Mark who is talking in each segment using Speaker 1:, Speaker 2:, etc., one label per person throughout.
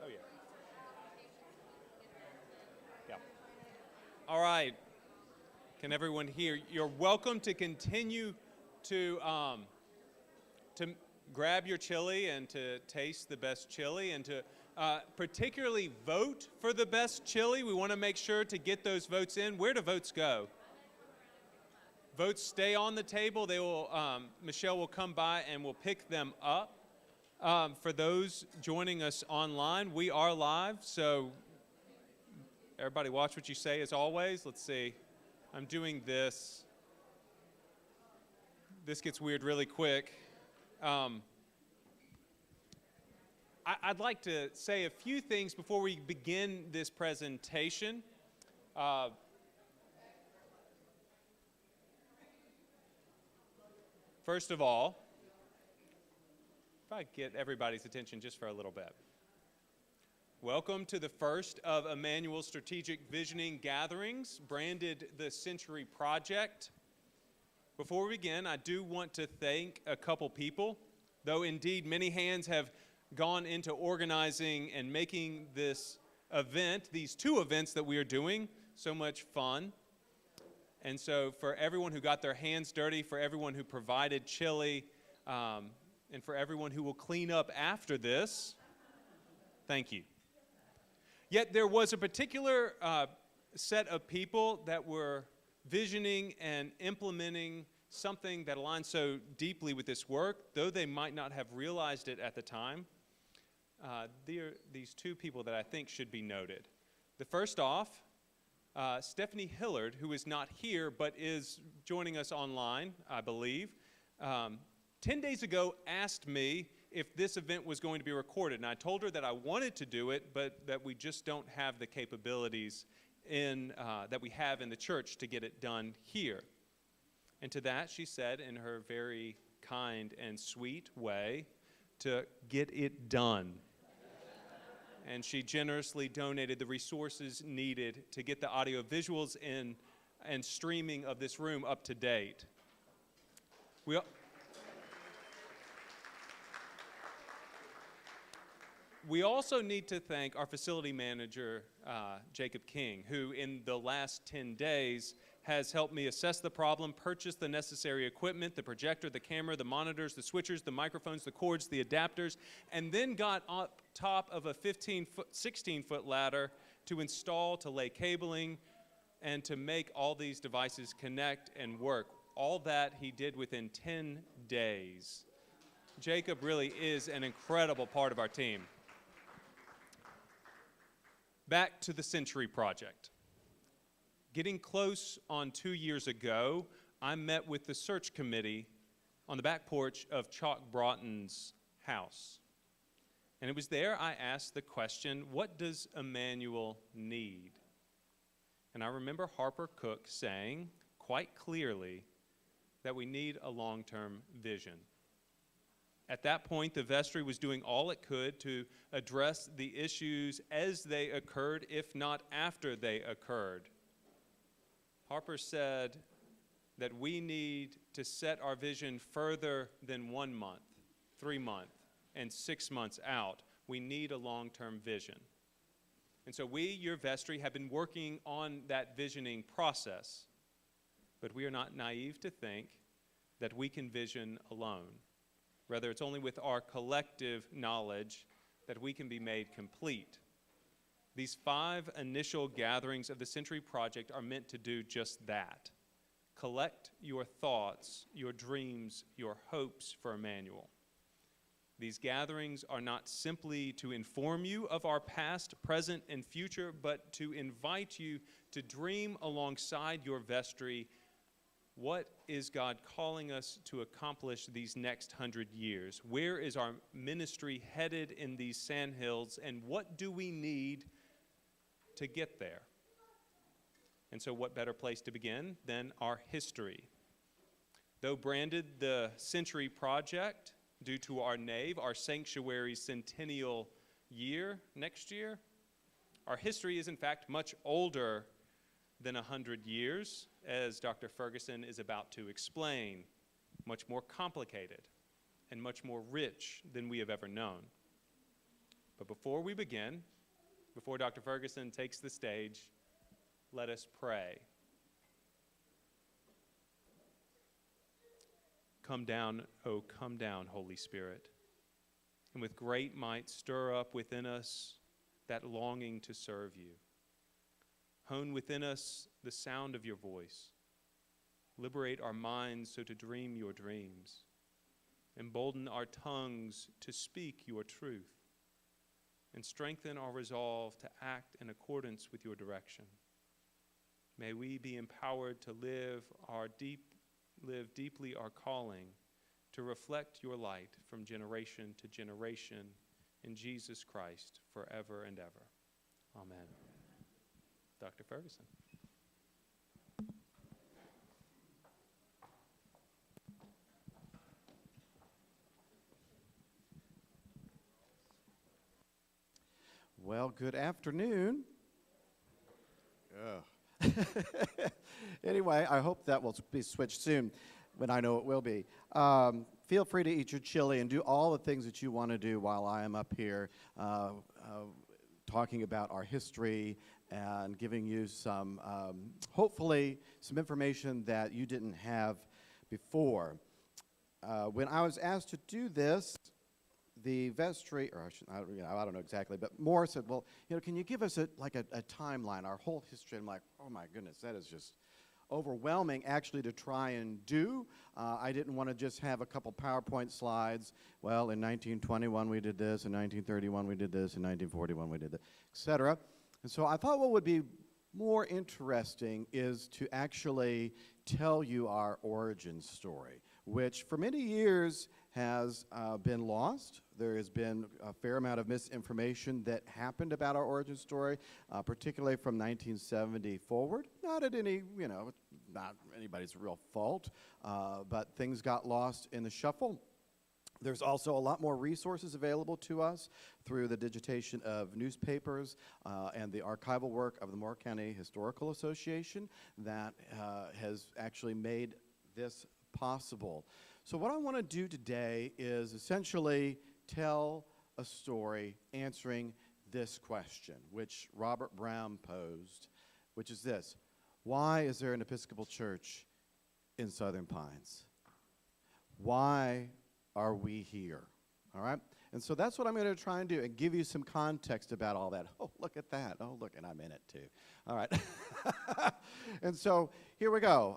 Speaker 1: Oh, yeah. Yeah. All right. Can everyone hear? You're welcome to continue to to grab your chili and to taste the best chili and to particularly vote for the best chili. We want to make sure to get those votes in. Where do votes go? Votes stay on the table. They will. Michelle will come by and will pick them up. For those joining us online, we are live, so everybody watch what you say as always. Let's see. I'm doing this. This gets weird really quick. I'd like to say a few things before we begin this presentation. First of all, if I get everybody's attention just for a little bit. Welcome to the first of Emmanuel's Strategic Visioning Gatherings, branded the Century Project. Before we begin, I do want to thank a couple people, though indeed many hands have gone into organizing and making this event, these two events that we are doing, so much fun. And so for everyone who got their hands dirty, for everyone who provided chili, and for everyone who will clean up after this, thank you. Yet there was a particular set of people that were visioning and implementing something that aligns so deeply with this work, though they might not have realized it at the time. These two people that I think should be noted. The first off, Stephanie Hillard, who is not here but is joining us online, I believe, 10 days ago asked me if this event was going to be recorded, and I told her that I wanted to do it, but that we just don't have the capabilities that we have in the church to get it done here. And to that she said in her very kind and sweet way to get it done. And she generously donated the resources needed to get the audio visuals in and streaming of this room up to date. We also need to thank our facility manager, Jacob King, who in the last 10 days has helped me assess the problem, purchase the necessary equipment, the projector, the camera, the monitors, the switchers, the microphones, the cords, the adapters, and then got up top of a 16-foot ladder to install, to lay cabling, and to make all these devices connect and work. All that he did within 10 days. Jacob really is an incredible part of our team. Back to the Century Project. Getting close on 2 years ago, I met with the search committee on the back porch of Chalk Broughton's house. And it was there I asked the question, what does Emmanuel need? And I remember Harper Cook saying quite clearly that we need a long-term vision. At that point, the vestry was doing all it could to address the issues as they occurred, if not after they occurred. Harper said that we need to set our vision further than 1 month, 3 months, and 6 months out. We need a long-term vision. And so we, your vestry, have been working on that visioning process. But we are not naive to think that we can vision alone. Rather, it's only with our collective knowledge that we can be made complete. These 5 initial gatherings of the Century Project are meant to do just that. Collect your thoughts, your dreams, your hopes for Emmanuel. These gatherings are not simply to inform you of our past, present, and future, but to invite you to dream alongside your vestry. What is God calling us to accomplish these next 100 years? Where is our ministry headed in these sandhills, and what do we need to get there? And so what better place to begin than our history? Though branded the Century Project due to our nave, our sanctuary centennial year next year, our history is in fact much older than 100 years, as Dr. Ferguson is about to explain, much more complicated and much more rich than we have ever known. But before we begin, before Dr. Ferguson takes the stage, let us pray. Come down, oh, come down, Holy Spirit, and with great might stir up within us that longing to serve you. Hone within us the sound of your voice. Liberate our minds so to dream your dreams. Embolden our tongues to speak your truth. And strengthen our resolve to act in accordance with your direction. May we be empowered to live deeply our calling, to reflect your light from generation to generation in Jesus Christ forever and ever. Amen. Dr. Ferguson.
Speaker 2: Well, good afternoon. Anyway, I hope that will be switched soon, but I know it will be. Feel free to eat your chili and do all the things that you want to do while I am up here talking about our history and giving you some, hopefully, some information that you didn't have before. When I was asked to do this, the vestry, or I don't know exactly, but Moore said, well, can you give us a timeline, our whole history? I'm like, oh my goodness, that is just overwhelming actually to try and do. I didn't want to just have a couple PowerPoint slides. Well, in 1921 we did this, in 1931 we did this, in 1941 we did that, etc. And so I thought what would be more interesting is to actually tell you our origin story, which for many years has been lost. There has been a fair amount of misinformation that happened about our origin story, particularly from 1970 forward. Not at any, not anybody's real fault, but things got lost in the shuffle. There's also a lot more resources available to us through the digitation of newspapers and the archival work of the Moore County Historical Association that has actually made this possible. So what I want to do today is essentially tell a story answering this question, which Robert Brown posed, which is this: why is there an Episcopal Church in Southern Pines? Why are we here? All right? And so that's what I'm going to try and do, and give you some context about all that. Oh, look at that. Oh, look, and I'm in it too. All right. And so here we go.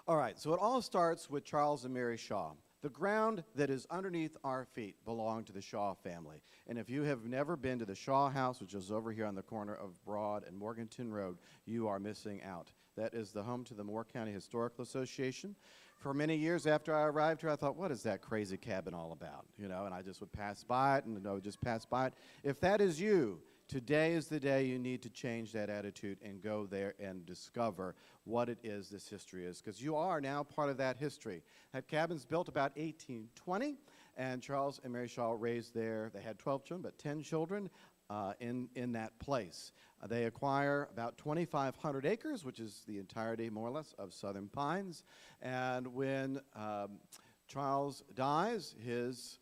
Speaker 2: All right, so it all starts with Charles and Mary Shaw. The ground that is underneath our feet belonged to the Shaw family. And if you have never been to the Shaw House, which is over here on the corner of Broad and Morganton Road, you are missing out. That is the home to the Moore County Historical Association. For many years after I arrived here, I thought, what is that crazy cabin all about? And I just would pass by it, and I would just pass by it. If that is you, today is the day you need to change that attitude and go there and discover what it is this history is, because you are now part of that history. That cabin's built about 1820, and Charles and Mary Shaw raised there. They had 12 children, but 10 children in that place. They acquire about 2,500 acres, which is the entirety, more or less, of Southern Pines. And when Charles dies, his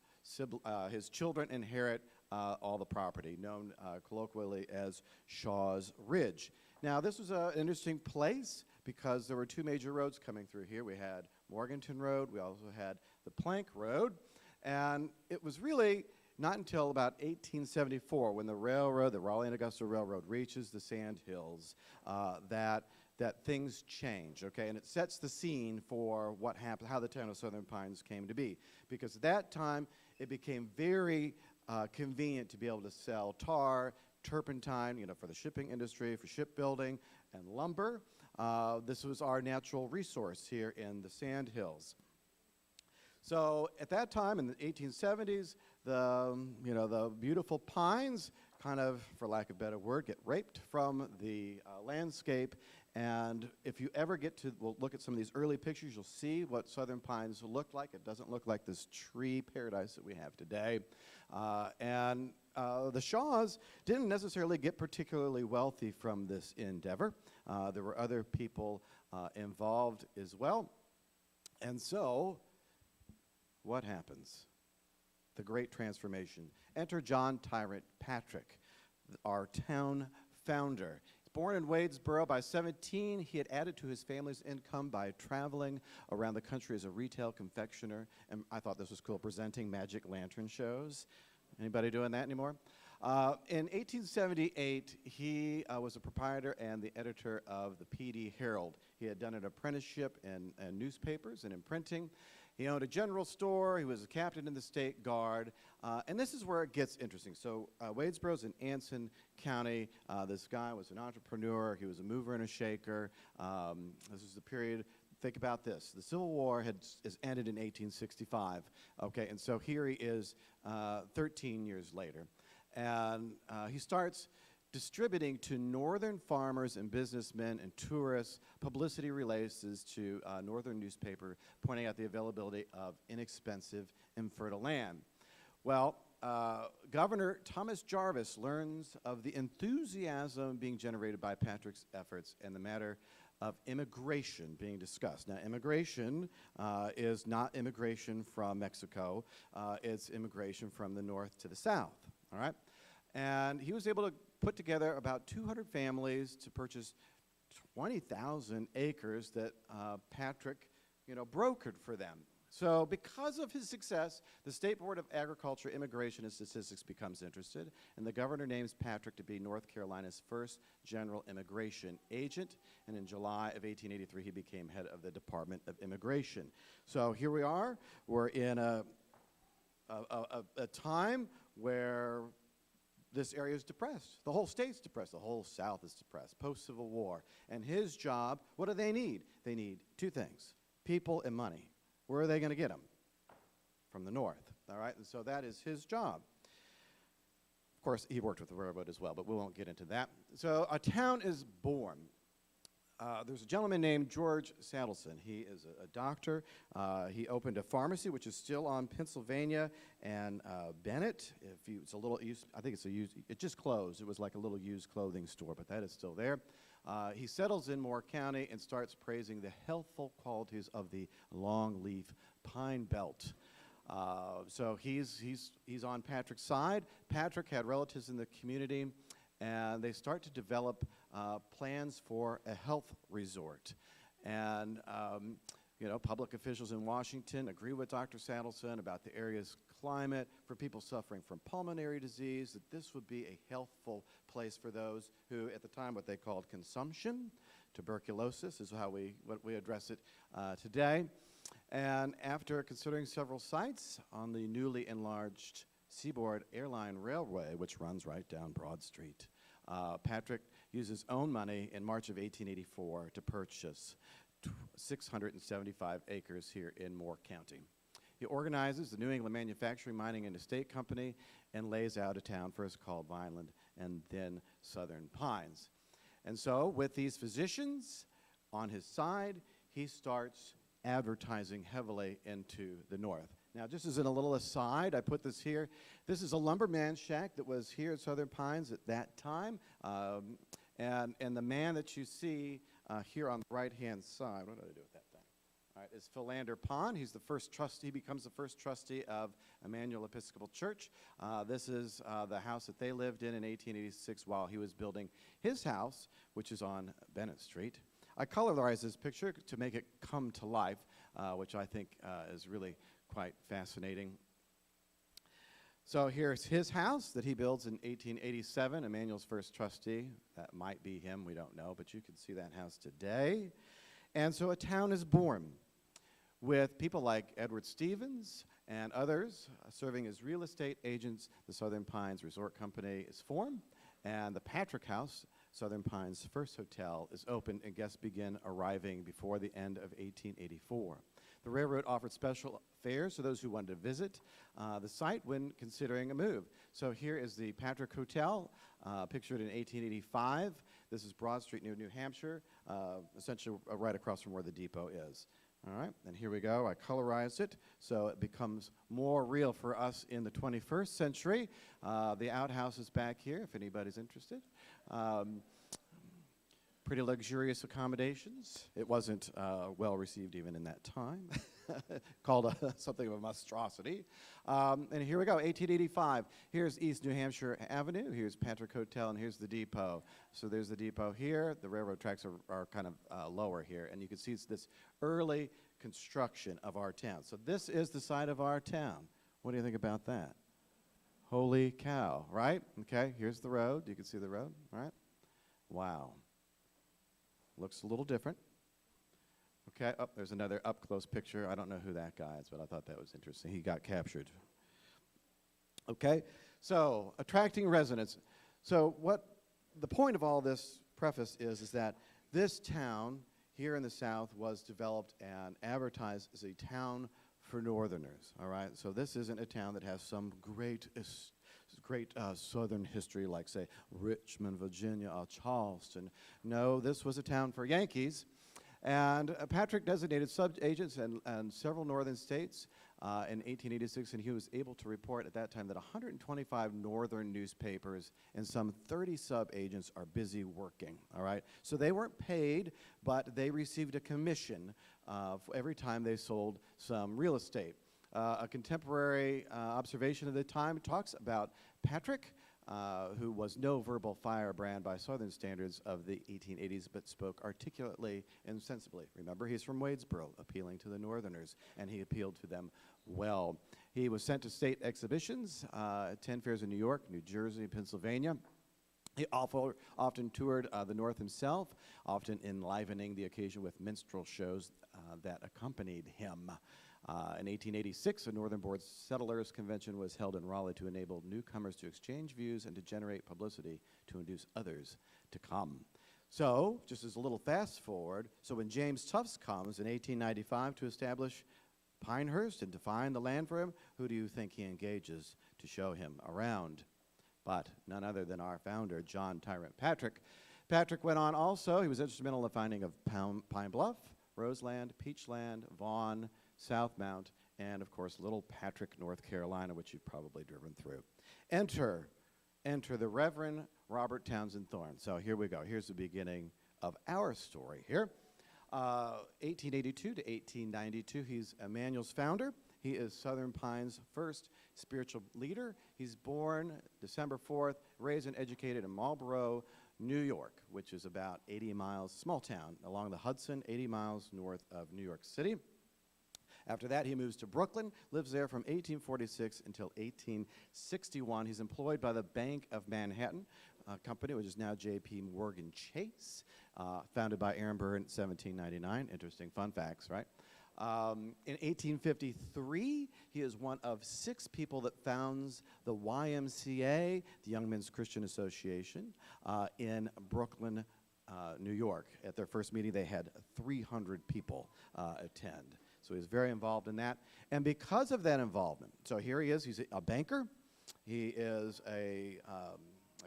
Speaker 2: children inherit all the property, known colloquially as Shaw's Ridge. Now, this was an interesting place because there were two major roads coming through here. We had Morganton Road. We also had the Plank Road. And it was really not until about 1874, when the railroad, the Raleigh and Augusta Railroad, reaches the Sand Hills, that things change, okay? And it sets the scene for what happened, how the town of Southern Pines came to be. Because at that time, it became very convenient to be able to sell tar, turpentine, for the shipping industry, for shipbuilding, and lumber. This was our natural resource here in the Sand Hills. So at that time, in the 1870s, the beautiful pines kind of, for lack of a better word, get raped from the landscape. And if you ever we'll look at some of these early pictures, you'll see what Southern Pines looked like. It doesn't look like this tree paradise that we have today. The Shaws didn't necessarily get particularly wealthy from this endeavor. There were other people involved as well. And so, what happens? the Great Transformation. Enter John Tyrant Patrick, our town founder. Born in Wadesboro, by 17, he had added to his family's income by traveling around the country as a retail confectioner. And I thought this was cool, presenting magic lantern shows. Anybody doing that anymore? In 1878, he was a proprietor and the editor of the P.D. Herald. He had done an apprenticeship in newspapers and in printing. He owned a general store. He was a captain in the State Guard. And this is where it gets interesting. So Wadesboro's in Anson County. This guy was an entrepreneur. He was a mover and a shaker. This is the period. Think about this. The Civil War is ended in 1865. Okay, and so here he is 13 years later. And he starts distributing to northern farmers and businessmen and tourists publicity releases to northern newspaper pointing out the availability of inexpensive and fertile land. Well, Governor Thomas Jarvis learns of the enthusiasm being generated by Patrick's efforts and the matter of immigration being discussed. Now, immigration is not immigration from Mexico. It's immigration from the north to the south, all right? And he was able to put together about 200 families to purchase 20,000 acres that Patrick, brokered for them. So because of his success, the State Board of Agriculture, Immigration, and Statistics becomes interested, and the governor names Patrick to be North Carolina's first general immigration agent, and in July of 1883, he became head of the Department of Immigration. So here we are. We're in a time where this area is depressed. The whole state's depressed. The whole South is depressed, post-Civil War. And his job, what do they need? They need two things, people and money. Where are they going to get them? From the north, all right? And so that is his job. Of course, he worked with the railroad as well, but we won't get into that. So a town is born. There's a gentleman named George Saddleson. He is a doctor. He opened a pharmacy, which is still on Pennsylvania and Bennett. It's a little used, I think it's a used, it just closed. It was like a little used clothing store, but that is still there. He settles in Moore County and starts praising the healthful qualities of the longleaf pine belt. So he's on Patrick's side. Patrick had relatives in the community, and they start to develop plans for a health resort. And public officials in Washington agree with Dr. Saddleson about the area's climate for people suffering from pulmonary disease, that this would be a healthful place for those who, at the time, what they called consumption. Tuberculosis is what we address it today. And after considering several sites on the newly enlarged Seaboard Airline Railway, which runs right down Broad Street, Patrick used his own money in March of 1884 to purchase 675 acres here in Moore County. He organizes the New England Manufacturing, Mining, and Estate Company and lays out a town first called Vineland and then Southern Pines. And so with these physicians on his side, he starts advertising heavily into the north. Now, just as in a little aside, I put this here. This is a lumberman shack that was here at Southern Pines at that time. And the man that you see here on the right-hand side, what did I do with that thing? All right, is Philander Pond. He's the first trustee. He becomes the first trustee of Emmanuel Episcopal Church. This is the house that they lived in 1886 while he was building his house, which is on Bennett Street. I colorized this picture to make it come to life, which I think is really quite fascinating. So here's his house that he builds in 1887, Emmanuel's first trustee. That might be him, we don't know, but you can see that house today. And so a town is born with people like Edward Stevens and others serving as real estate agents. The Southern Pines Resort Company is formed, and the Patrick House, Southern Pines' first hotel, is opened, and guests begin arriving before the end of 1884. The railroad offered special fares to those who wanted to visit the site when considering a move. So here is the Patrick Hotel, pictured in 1885. This is Broad Street near New Hampshire, essentially right across from where the depot is. All right, and here we go. I colorized it so it becomes more real for us in the 21st century. The outhouse is back here if anybody's interested. Pretty luxurious accommodations. It wasn't well received even in that time. called something of a monstrosity. And here we go, 1885. Here's East New Hampshire Avenue. Here's Patrick Hotel, and here's the depot. So there's the depot here. The railroad tracks are kind of lower here, and you can see it's this early construction of our town. So this is the site of our town. What do you think about that? Holy cow, right? Okay, here's the road. You can see the road, all right? Wow. Looks a little different. Okay, oh, there's another up-close picture. I don't know who that guy is, but I thought that was interesting. He got captured. Okay, so attracting residents. So what the point of all this preface is that this town here in the South was developed and advertised as a town for Northerners, all right? So this isn't a town that has some great Southern history like, say, Richmond, Virginia, or Charleston. No, this was a town for Yankees. And Patrick designated sub-agents in several northern states in 1886, and he was able to report at that time that 125 northern newspapers and some 30 sub-agents are busy working, all right? So they weren't paid, but they received a commission for every time they sold some real estate. A contemporary observation of the time talks about Patrick, who was no verbal firebrand by Southern standards of the 1880s, but spoke articulately and sensibly. Remember, he's from Wadesboro, appealing to the Northerners, and he appealed to them well. He was sent to state exhibitions, 10 fairs in New York, New Jersey, Pennsylvania. He often toured the North himself, often enlivening the occasion with minstrel shows that accompanied him. In 1886, a Northern Board Settlers Convention was held in Raleigh to enable newcomers to exchange views and to generate publicity to induce others to come. So, just as a little fast forward, so when James Tufts comes in 1895 to establish Pinehurst and define the land for him, who do you think he engages to show him around? But none other than our founder, John Tyrant Patrick. Patrick went on also, he was instrumental in the finding of Pine Bluff, Roseland, Peachland, Vaughan, Southmount, and of course, Little Patrick, North Carolina, which you've probably driven through. Enter the Reverend Robert Townsend Thorne. So here we go. Here's the beginning of our story here. 1882 to 1892, he's Emmanuel's founder. He is Southern Pine's first spiritual leader. He's born December 4th, raised and educated in Marlboro, New York, which is about 80 miles, small town along the Hudson, 80 miles north of New York City. After that, he moves to Brooklyn, lives there from 1846 until 1861. He's employed by the Bank of Manhattan company, which is now J.P. Morgan Chase, founded by Aaron Burr in 1799. Interesting fun facts, right? In 1853, he is one of 6 people that founds the YMCA, the Young Men's Christian Association, in Brooklyn, New York. At their first meeting, they had 300 people attend. So he's very involved in that. And because of that involvement, so here he is, he's a banker. He is a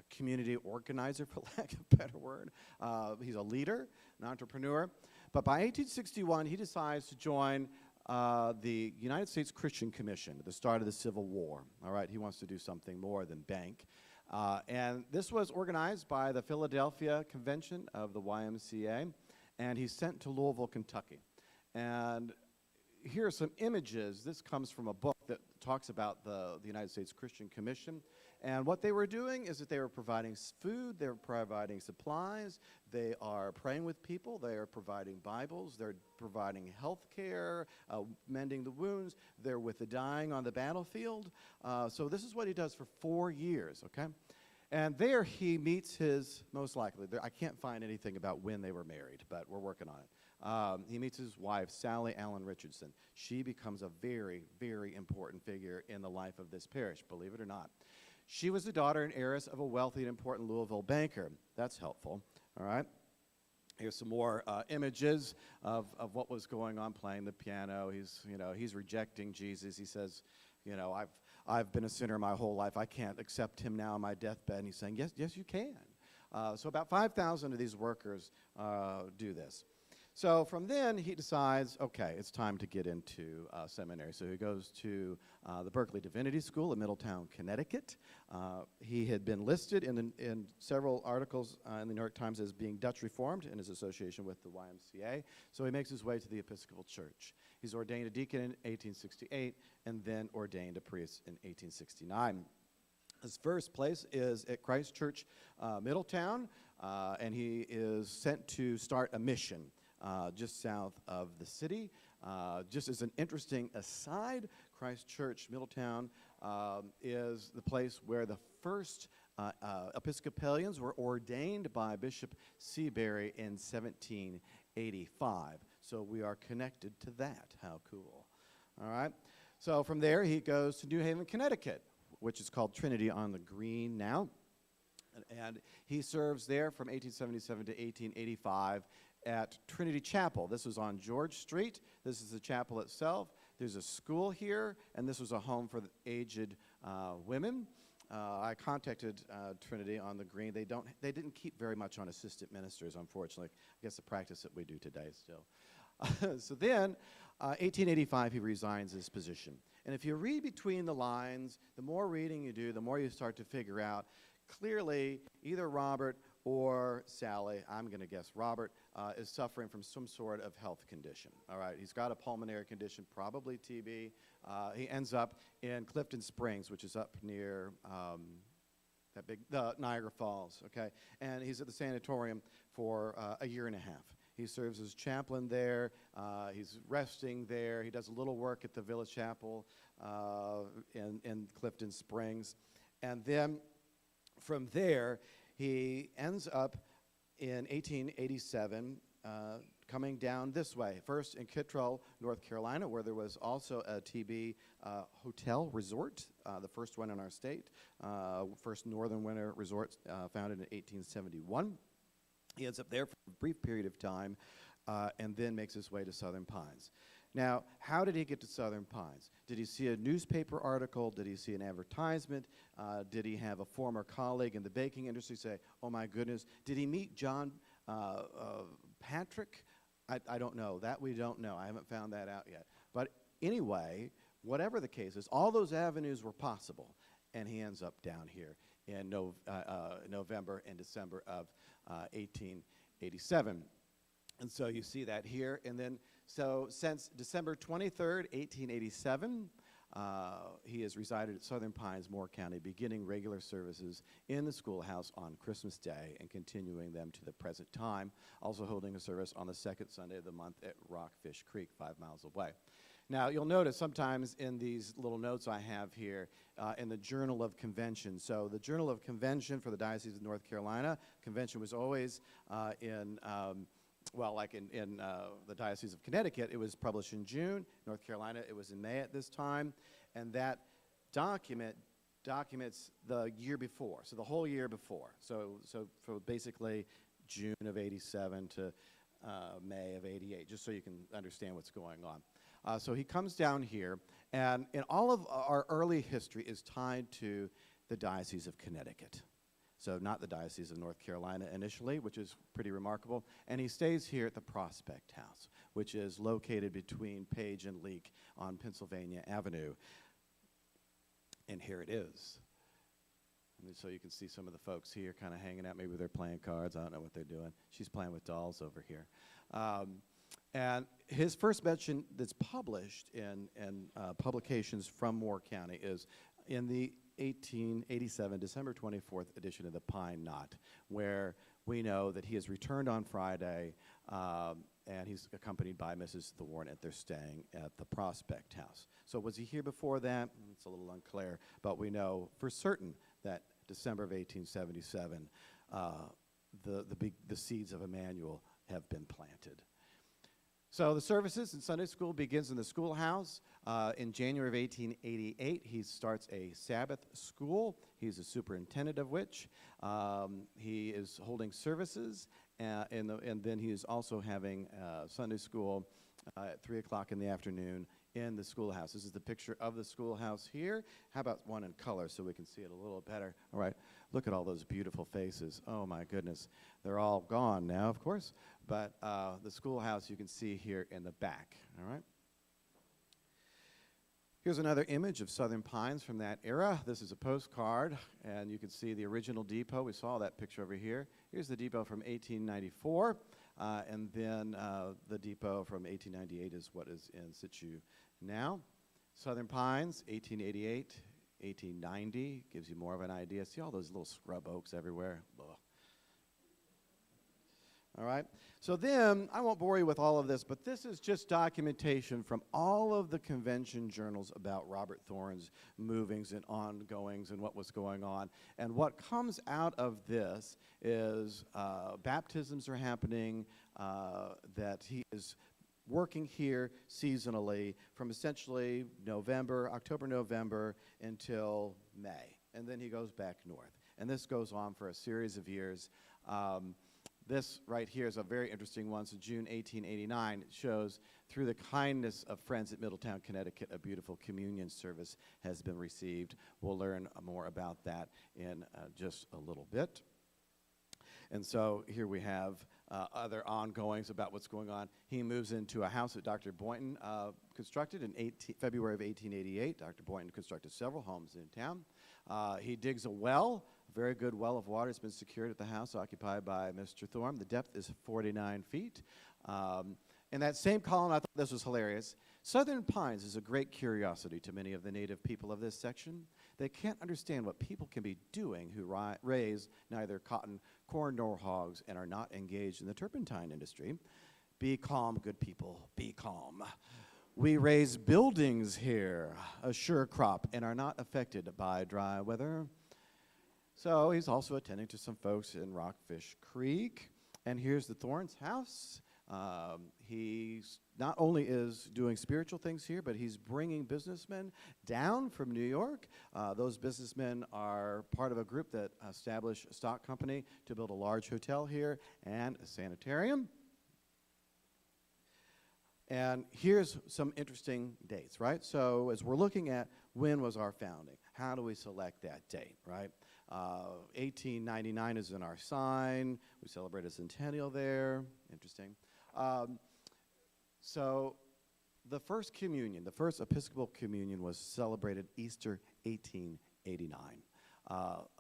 Speaker 2: community organizer, for lack of a better word. He's a leader, an entrepreneur. But by 1861, he decides to join the United States Christian Commission at the start of the Civil War. All right, he wants to do something more than bank. And this was organized by the Philadelphia Convention of the YMCA, and he's sent to Louisville, Kentucky. And here are some images. This comes from a book that talks about the United States Christian Commission. And what they were doing is that they were providing food, they were providing supplies, they are praying with people, they are providing Bibles, they're providing health care, mending the wounds, they're with the dying on the battlefield. So this is what he does for 4 years, okay? And there he meets his, most likely, I can't find anything about when they were married, but we're working on it. He meets his wife, Sally Allen Richardson. She becomes a very, very important figure in the life of this parish, believe it or not. She was the daughter and heiress of a wealthy and important Louisville banker. That's helpful, all right? Here's some more images of what was going on, playing the piano. He's rejecting Jesus. He says, I've been a sinner my whole life. I can't accept him now on my deathbed. And he's saying, yes, you can. So about 5,000 of these workers do this. So from then, he decides, okay, it's time to get into seminary. So he goes to the Berkeley Divinity School in Middletown, Connecticut. He had been listed in several articles in the New York Times as being Dutch Reformed in his association with the YMCA. So he makes his way to the Episcopal Church. He's ordained a deacon in 1868 and then ordained a priest in 1869. His first place is at Christ Church, Middletown, and he is sent to start a mission just south of the city. Just as an interesting aside, Christ Church, Middletown, is the place where the first Episcopalians were ordained by Bishop Seabury in 1785. So we are connected to that. How cool. All right. So from there, he goes to New Haven, Connecticut, which is called Trinity on the Green now. And he serves there from 1877 to 1885 at Trinity Chapel. This was on George Street. This is the chapel itself. There's a school here, and this was a home for the aged women. I contacted Trinity on the Green. They didn't keep very much on assistant ministers, unfortunately. I guess the practice that we do today still. So then, 1885, he resigns his position. And if you read between the lines, the more reading you do, the more you start to figure out, clearly, either Robert or Sally, I'm going to guess Robert, is suffering from some sort of health condition. All right, he's got a pulmonary condition, probably TB. He ends up in Clifton Springs, which is up near the Niagara Falls, okay? And he's at the sanatorium for a year and a half. He serves as chaplain there. He's resting there. He does a little work at the Village Chapel in Clifton Springs. And then from there, he ends up in 1887 coming down this way. First in Kittrell, North Carolina, where there was also a TB hotel resort, the first one in our state, first Northern Winter Resort founded in 1871. He ends up there for a brief period of time and then makes his way to Southern Pines. Now, how did he get to Southern Pines? Did he see a newspaper article? Did he see an advertisement? Did he have a former colleague in the baking industry say, oh my goodness? Did he meet John Patrick? I don't know. That we don't know. I haven't found that out yet. But anyway, whatever the case is, all those avenues were possible. And he ends up down here in November and December of 1887. And so you see that here. And then, so since December 23rd, 1887, he has resided at Southern Pines, Moore County, beginning regular services in the schoolhouse on Christmas Day and continuing them to the present time, also holding a service on the second Sunday of the month at Rockfish Creek, 5 miles away. Now, you'll notice sometimes in these little notes I have here in the Journal of Convention. So the Journal of Convention for the Diocese of North Carolina, convention was always in the Diocese of Connecticut, it was published in June. North Carolina, it was in May at this time. And that document documents the year before, so the whole year before. So for basically June of 87 to May of 88, just so you can understand what's going on. So he comes down here, and in all of our early history is tied to the Diocese of Connecticut. So not the Diocese of North Carolina initially, which is pretty remarkable. And he stays here at the Prospect House, which is located between Page and Leek on Pennsylvania Avenue. And here it is. And so you can see some of the folks here kind of hanging out. Maybe they're playing cards. I don't know what they're doing. She's playing with dolls over here. And his first mention that's published in publications from Moore County is in the 1887, December 24th edition of the Pine Knot, where we know that he has returned on Friday, and he's accompanied by Mrs. Thorne, and they're staying at the Prospect House. So was he here before that? It's a little unclear, but we know for certain that December of 1877, the seeds of Emmanuel have been planted. So the services in Sunday school begins in the schoolhouse. In January of 1888, he starts a Sabbath school. He's the superintendent of which. He is holding services, and then he is also having Sunday school at 3 o'clock in the afternoon in the schoolhouse. This is the picture of the schoolhouse here. How about one in color so we can see it a little better? All right, look at all those beautiful faces. Oh my goodness. They're all gone now, of course, but the schoolhouse you can see here in the back, all right? Here's another image of Southern Pines from that era. This is a postcard, and you can see the original depot. We saw that picture over here. Here's the depot from 1894, and then the depot from 1898 is what is in situ now. Southern Pines, 1888, 1890, gives you more of an idea. See all those little scrub oaks everywhere? Ugh. All right, so then, I won't bore you with all of this, but this is just documentation from all of the convention journals about Robert Thorne's movings and ongoings and what was going on. And what comes out of this is baptisms are happening, that he is working here seasonally from essentially October, November, until May. And then he goes back north. And this goes on for a series of years. This right here is a very interesting one. So June 1889 shows, through the kindness of friends at Middletown, Connecticut, a beautiful communion service has been received. We'll learn more about that in just a little bit. And so here we have other ongoings about what's going on. He moves into a house that Dr. Boynton constructed in February of 1888. Dr. Boynton constructed several homes in town. He digs a well. Very good well of water has been secured at the house occupied by Mr. Thorne. The depth is 49 feet. In that same column, I thought this was hilarious. Southern Pines is a great curiosity to many of the native people of this section. They can't understand what people can be doing who raise neither cotton, corn, nor hogs and are not engaged in the turpentine industry. Be calm, good people, be calm. We raise buildings here, a sure crop, and are not affected by dry weather. So he's also attending to some folks in Rockfish Creek. And here's the Thorne's house. He not only is doing spiritual things here, but he's bringing businessmen down from New York. Those businessmen are part of a group that established a stock company to build a large hotel here and a sanitarium. And here's some interesting dates, right? So as we're looking at when was our founding, how do we select that date, right? 1899 is in our sign. We celebrate a centennial there. Interesting. So the first communion, the first Episcopal communion was celebrated Easter 1889.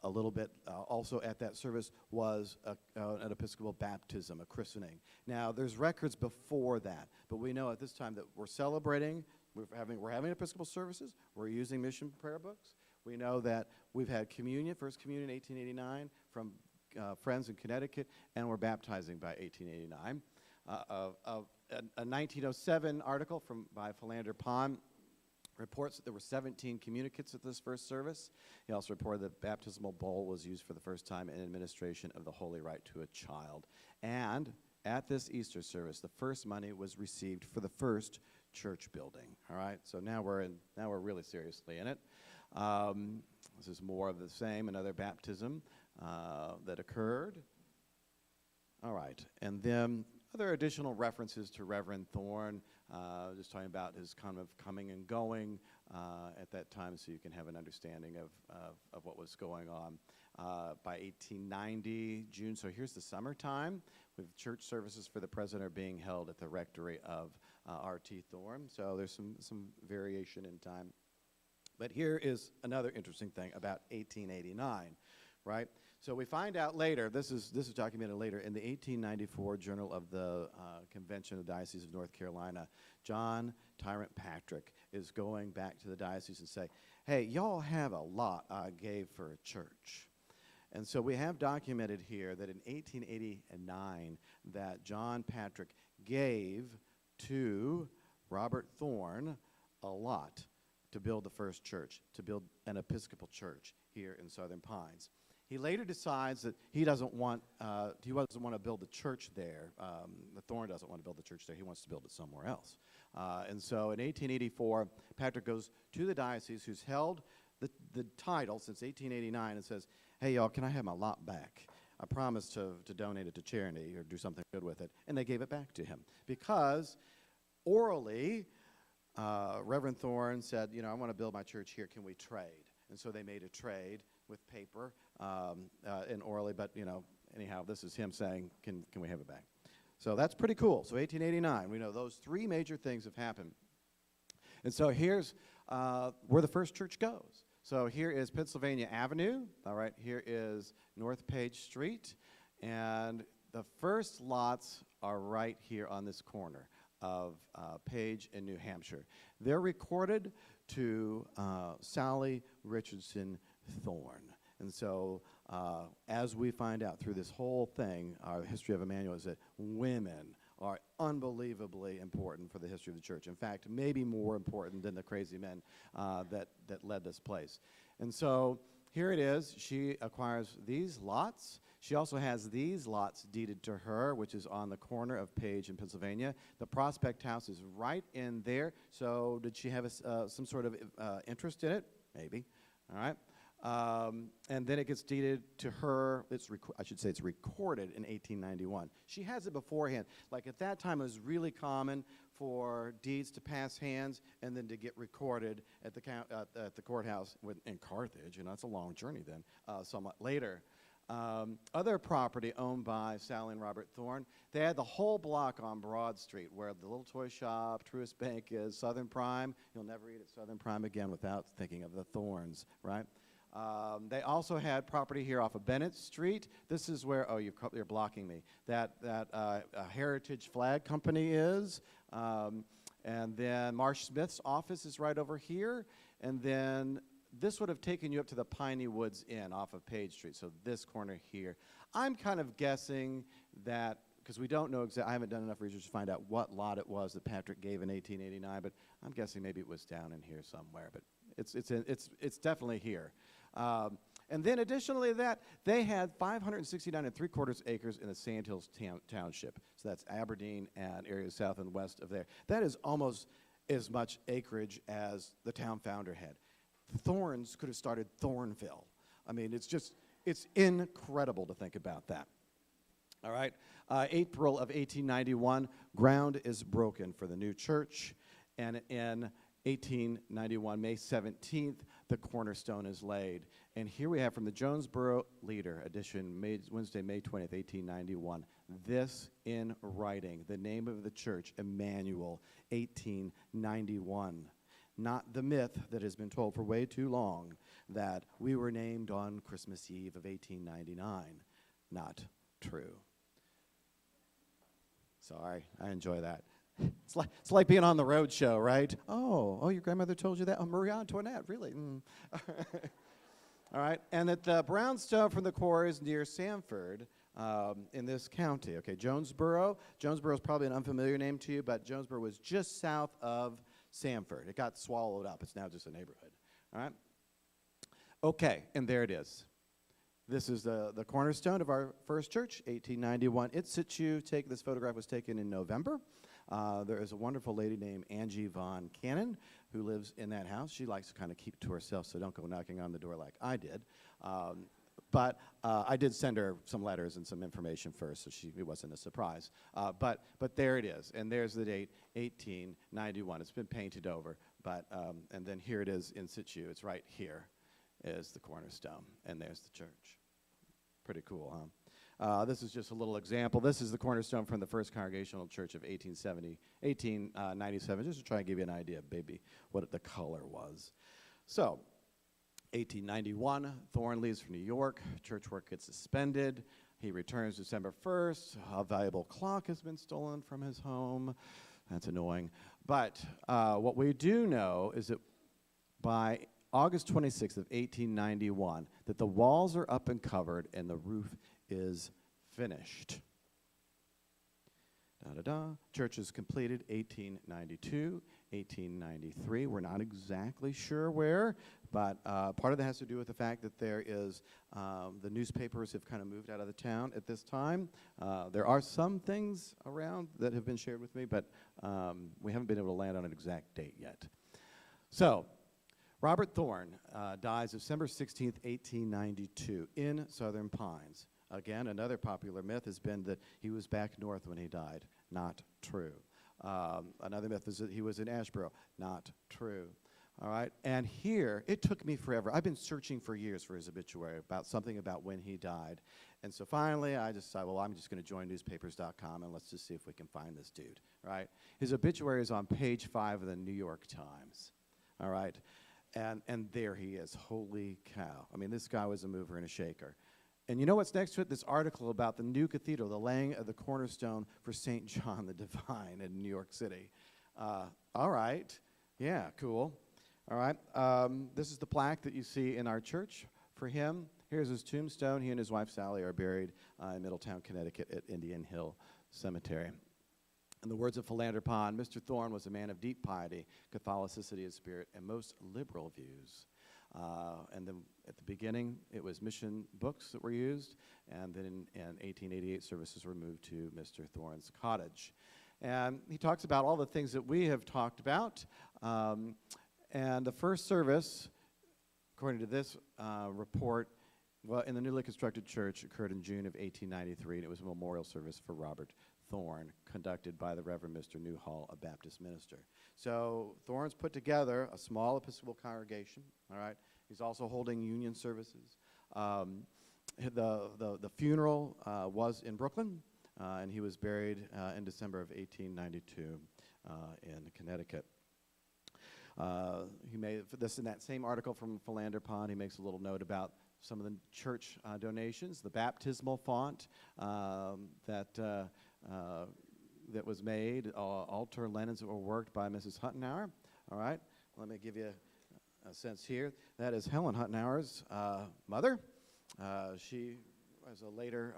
Speaker 2: A little bit also at that service was an Episcopal baptism, a christening. Now, there's records before that, but we know at this time that we're celebrating, we're having Episcopal services, we're using mission prayer books. We know that we've had communion, first communion 1889 from friends in Connecticut, and we're baptizing by 1889. A 1907 article by Philander Pond reports that there were 17 communicants at this first service. He also reported that baptismal bowl was used for the first time in administration of the holy rite to a child. And at this Easter service, the first money was received for the first church building. All right, so now we're really seriously in it. This is more of the same, another baptism that occurred. All right, and then other additional references to Reverend Thorne, just talking about his kind of coming and going at that time, so you can have an understanding of what was going on. By 1890, June, so here's the summertime, with church services for the president are being held at the rectory of R.T. Thorne, so there's some variation in time. But here is another interesting thing about 1889, right? So we find out later, this is documented later, in the 1894 Journal of the Convention of the Diocese of North Carolina, John Tyrant Patrick is going back to the diocese and say, hey, y'all have a lot I gave for a church. And so we have documented here that in 1889 that John Patrick gave to Robert Thorne a lot to build the first church, to build an Episcopal church here in Southern Pines. He later decides that he doesn't want to build the church there. The Thorne doesn't want to build the church there. He wants to build it somewhere else. And so in 1884, Patrick goes to the diocese, who's held the title since 1889, and says, hey, y'all, can I have my lot back? I promised to donate it to charity or do something good with it. And they gave it back to him because orally, Reverend Thorne said, I want to build my church here. Can we trade? And so they made a trade with paper and orally, but, anyhow, this is him saying, can we have it back? So that's pretty cool. So 1889, we know those three major things have happened. And so here's where the first church goes. So here is Pennsylvania Avenue. All right, here is North Page Street. And the first lots are right here on this corner of Page and New Hampshire. They're recorded to Sally Richardson Thorne. And so as we find out through this whole thing, our history of Emmanuel is that women are unbelievably important for the history of the church. In fact, maybe more important than the crazy men that led this place. And so here it is. She acquires these lots. She also has these lots deeded to her, which is on the corner of Page in Pennsylvania. The Prospect House is right in there. So did she have some sort of interest in it? Maybe. All right. And then it gets deeded to her. I should say it's recorded in 1891. She has it beforehand. Like at that time, it was really common for deeds to pass hands and then to get recorded at the courthouse in Carthage. That's a long journey then, somewhat later. Other property owned by Sally and Robert Thorne, they had the whole block on Broad Street where the little toy shop, Truist Bank is, Southern Prime. You'll never eat at Southern Prime again without thinking of the Thornes, right? They also had property here off of Bennett Street. This is where, you're blocking me, that Heritage Flag Company is. And then Marsh Smith's office is right over here. And then this would have taken you up to the Piney Woods Inn off of Page Street, so this corner here. I'm kind of guessing that, because we don't know exactly, I haven't done enough research to find out what lot it was that Patrick gave in 1889, but I'm guessing maybe it was down in here somewhere, but it's definitely here. And then additionally to that, they had 569 3/4 acres in the Sandhills Township. So that's Aberdeen and areas south and west of there. That is almost as much acreage as the town founder had. The Thornes could have started Thornville. I mean, it's incredible to think about that. All right, April of 1891, ground is broken for the new church. And in 1891, May 17th, the cornerstone is laid. And here we have from the Jonesboro Leader edition, Wednesday, May 20th, 1891, this in writing, the name of the church, Emmanuel, 1891. Not the myth that has been told for way too long that we were named on Christmas Eve of 1899. Not true. Sorry, I enjoy that. It's like being on the road show, right? Oh, your grandmother told you that? Oh, Marie Antoinette, really? All right, and that the brownstone from the quarry is near Sanford in this county. Okay, Jonesboro. Jonesboro is probably an unfamiliar name to you, but Jonesboro was just south of Sanford. It got swallowed up. It's now just a neighborhood. All right? Okay, and there it is. This is the cornerstone of our first church, 1891. In situ. This photograph was taken in November. There is a wonderful lady named Angie Von Cannon who lives in that house. She likes to kind of keep to herself, so don't go knocking on the door like I did. But I did send her some letters and some information first, so it wasn't a surprise. But there it is, and there's the date, 1891. It's been painted over, but and then here it is in situ. It's right here is the cornerstone, and there's the church. Pretty cool, huh? This is just a little example. This is the cornerstone from the First Congregational Church of 1897, just to try and give you an idea, maybe, what the color was. So, 1891, Thorne leaves for New York. Church work gets suspended. He returns December 1st. A valuable clock has been stolen from his home. That's annoying. But what we do know is that by August 26th of 1891, that the walls are up and covered and the roof is finished. Church is completed 1892, 1893. We're not exactly sure where, but part of that has to do with the fact that there is, the newspapers have kind of moved out of the town at this time. There are some things around that have been shared with me, but we haven't been able to land on an exact date yet. So, Robert Thorne dies December 16th, 1892 in Southern Pines. Again, another popular myth has been that he was back north when he died. Not true. Another myth is that he was in Asheboro. Not true. All right, and here, it took me forever. I've been searching for years for his obituary, about something about when he died. And so finally, I decided, well, I'm just going to join newspapers.com, and let's just see if we can find this dude, right? His obituary is on page 5 of the New York Times, all right? And there he is, holy cow. I mean, this guy was a mover and a shaker. And you know what's next to it? This article about the new cathedral, the laying of the cornerstone for St. John the Divine in New York City. All right, yeah, cool. All right, this is the plaque that you see in our church for him. Here's his tombstone. He and his wife Sally are buried in Middletown, Connecticut at Indian Hill Cemetery. In the words of Philander Pond, Mr. Thorne was a man of deep piety, Catholicity of spirit, and most liberal views. And then at the beginning, it was mission books that were used, and then in 1888, services were moved to Mr. Thorne's cottage. And he talks about all the things that we have talked about. And the first service, according to this report, well, in the newly constructed church occurred in June of 1893, and it was a memorial service for Robert Thorne, conducted by the Reverend Mr. Newhall, a Baptist minister. So Thorne's put together a small Episcopal congregation, all right? He's also holding union services. The funeral was in Brooklyn, and he was buried in December of 1892 in Connecticut. He made this in that same article from Philander Pond. He makes a little note about some of the church donations, the baptismal font that was made, altar linens that were worked by Mrs. Huttenauer. All right, let me give you a sense here. That is Helen Huttenauer's mother. She was a later,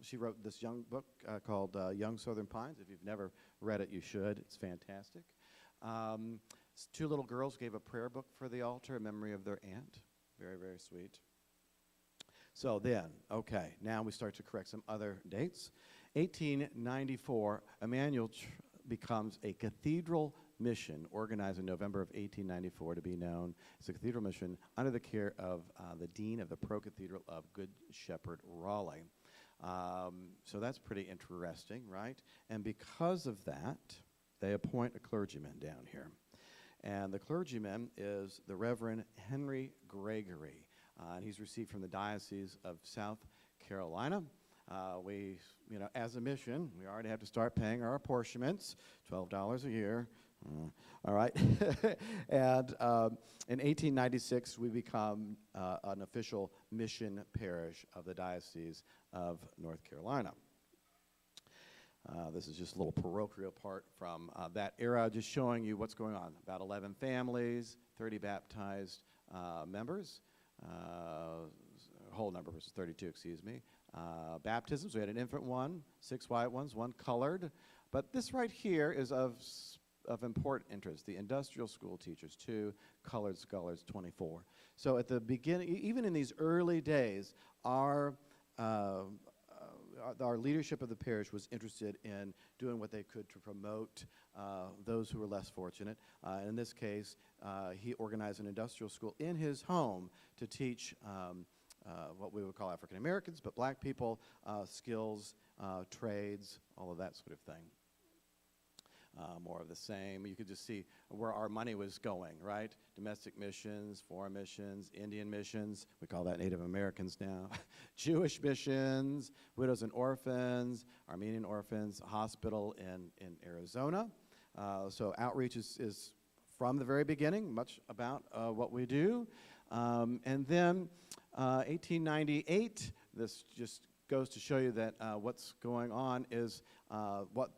Speaker 2: she wrote this young book called Young Southern Pines. If you've never read it, you should. It's fantastic. Two little girls gave a prayer book for the altar in memory of their aunt. Very, very sweet. So then, okay, now we start to correct some other dates. 1894, Emmanuel becomes a cathedral mission organized in November of 1894 to be known as a cathedral mission under the care of the Dean of the Pro-Cathedral of Good Shepherd Raleigh. So that's pretty interesting, right? And because of that, they appoint a clergyman down here. And the clergyman is the Reverend Henry Gregory. And he's received from the Diocese of South Carolina. We, as a mission, we already have to start paying our apportionments, $12 a year. All right. And in 1896, we become an official mission parish of the Diocese of North Carolina. This is just a little parochial part from that era, just showing you what's going on. About 11 families, 30 baptized members. Whole number was 32, excuse me. Baptisms, we had an infant one, 6 white ones, 1 colored. But this right here is of important interest. The industrial school teachers, 2, colored scholars, 24. So at the beginning, even in these early days, our leadership of the parish was interested in doing what they could to promote those who were less fortunate. In this case, he organized an industrial school in his home to teach what we would call African Americans, but black people, skills, trades, all of that sort of thing. More of the same. You could just see where our money was going, right? Domestic missions, foreign missions, Indian missions. We call that Native Americans now. Jewish missions, widows and orphans, Armenian orphans, hospital in Arizona. So outreach is from the very beginning, much about what we do. And then 1898, this just goes to show you that what's going on is what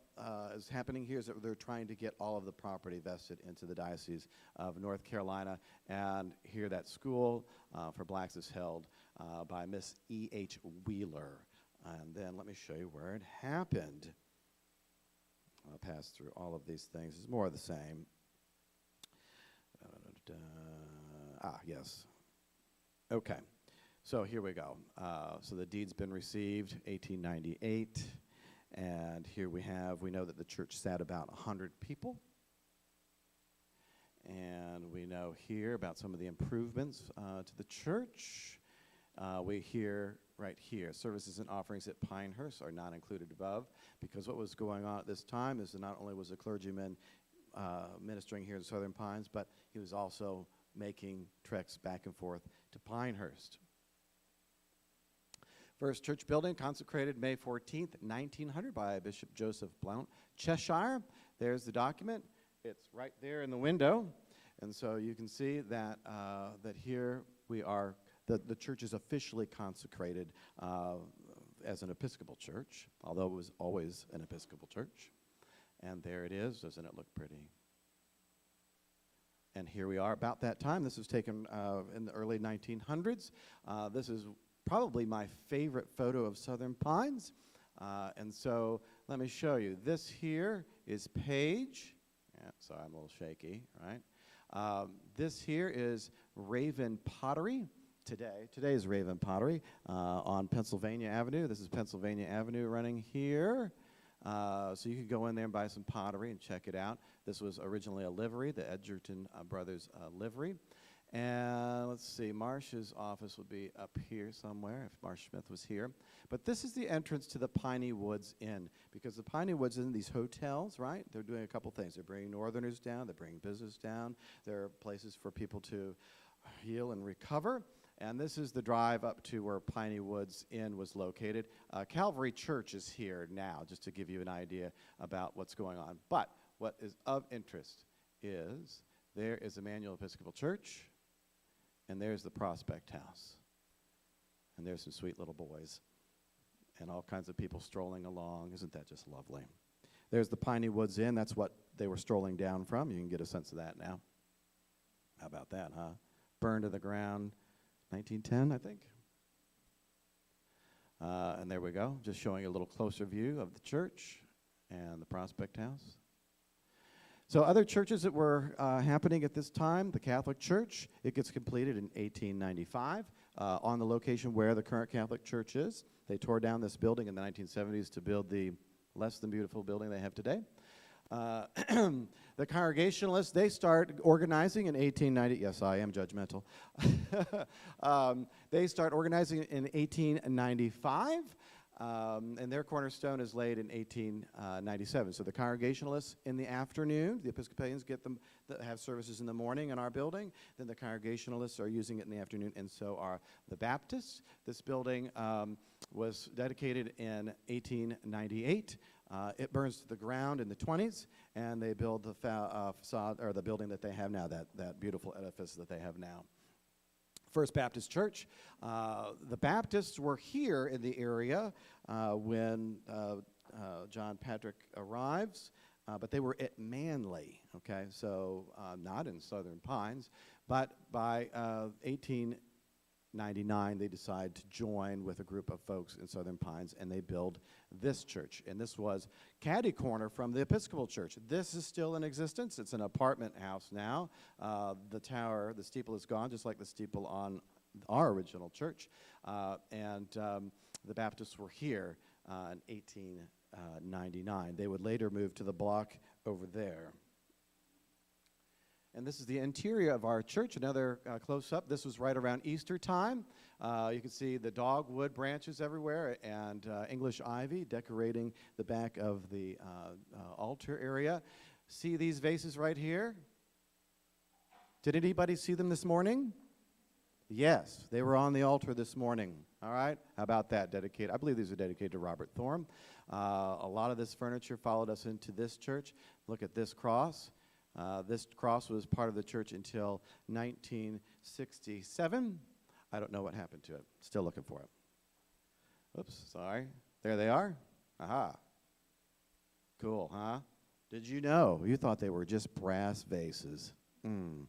Speaker 2: is happening here is that they're trying to get all of the property vested into the Diocese of North Carolina. And here that school for blacks is held by Miss E.H. Wheeler. And then let me show you where it happened. I'll pass through all of these things. It's more of the same. Yes. Okay. So here we go. So the deed's been received, 1898. And here we know that the church sat about 100 people. And we know here about some of the improvements to the church. we hear right here, services and offerings at Pinehurst are not included above, because what was going on at this time is that not only was a clergyman ministering here in Southern Pines, but he was also making treks back and forth to Pinehurst. First church building consecrated May 14th, 1900 by Bishop Joseph Blount, Cheshire. There's the document. It's right there in the window. And so you can see that, that here we are, the church is officially consecrated as an Episcopal church, although it was always an Episcopal church. And there it is. Doesn't it look pretty? And here we are about that time. This was taken in the early 1900s. This is probably my favorite photo of Southern Pines. And so let me show you. This here is Page. Yeah, sorry, I'm a little shaky, right? This here is Raven Pottery. Today is Raven Pottery on Pennsylvania Avenue. This is Pennsylvania Avenue running here. So you could go in there and buy some pottery and check it out. This was originally a livery, the Edgerton Brothers livery. And let's see, Marsh's office would be up here somewhere if Marsh Smith was here. But this is the entrance to the Piney Woods Inn, because the Piney Woods Inn, these hotels, right, they're doing a couple things. They're bringing Northerners down, they're bringing business down. There are places for people to heal and recover. And this is the drive up to where Piney Woods Inn was located. Calvary Church is here now, just to give you an idea about what's going on. But what is of interest is there is Emmanuel Episcopal Church, and there's the Prospect House. And there's some sweet little boys and all kinds of people strolling along. Isn't that just lovely? There's the Piney Woods Inn. That's what they were strolling down from. You can get a sense of that now. How about that, huh? Burned to the ground, 1910, I think. And there we go, just showing a little closer view of the church and the Prospect House. So other churches that were happening at this time, the Catholic Church, it gets completed in 1895 on the location where the current Catholic Church is. They tore down this building in the 1970s to build the less than beautiful building they have today. The Congregationalists, they start organizing in 1890. Yes, I am judgmental. They start organizing in 1895. And their cornerstone is laid in 1897. So the Congregationalists in the afternoon, the Episcopalians get them that have services in the morning in our building. Then the Congregationalists are using it in the afternoon, and so are the Baptists. This building was dedicated in 1898. It burns to the ground in the 20s, and they build the facade, or the building that they have now, that beautiful edifice that they have now. First Baptist Church. The Baptists were here in the area when John Patrick arrives, but they were at Manly, okay? So not in Southern Pines, but by 1899, they decide to join with a group of folks in Southern Pines, and they build this church. And this was catty corner from the Episcopal Church. This is still in existence. It's an apartment house now. The tower, the steeple is gone, just like the steeple on our original church. And the Baptists were here in 1899. They would later move to the block over there. And this is the interior of our church, another close-up. This was right around Easter time. You can see the dogwood branches everywhere and English ivy decorating the back of the altar area. See these vases right here? Did anybody see them this morning? Yes, they were on the altar this morning. All right, how about that? Dedicated. I believe these are dedicated to Robert Thorne. A lot of this furniture followed us into this church. Look at this cross. This cross was part of the church until 1967. I don't know what happened to it. Still looking for it. Oops, sorry. There they are. Aha. Cool, huh? Did you know? You thought they were just brass vases. All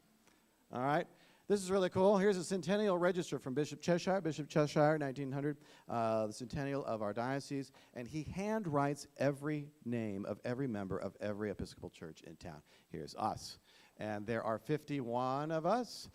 Speaker 2: right. This is really cool. Here's a centennial register from Bishop Cheshire, 1900, the centennial of our diocese, and he handwrites every name of every member of every Episcopal church in town. Here's us. And there are 51 of us,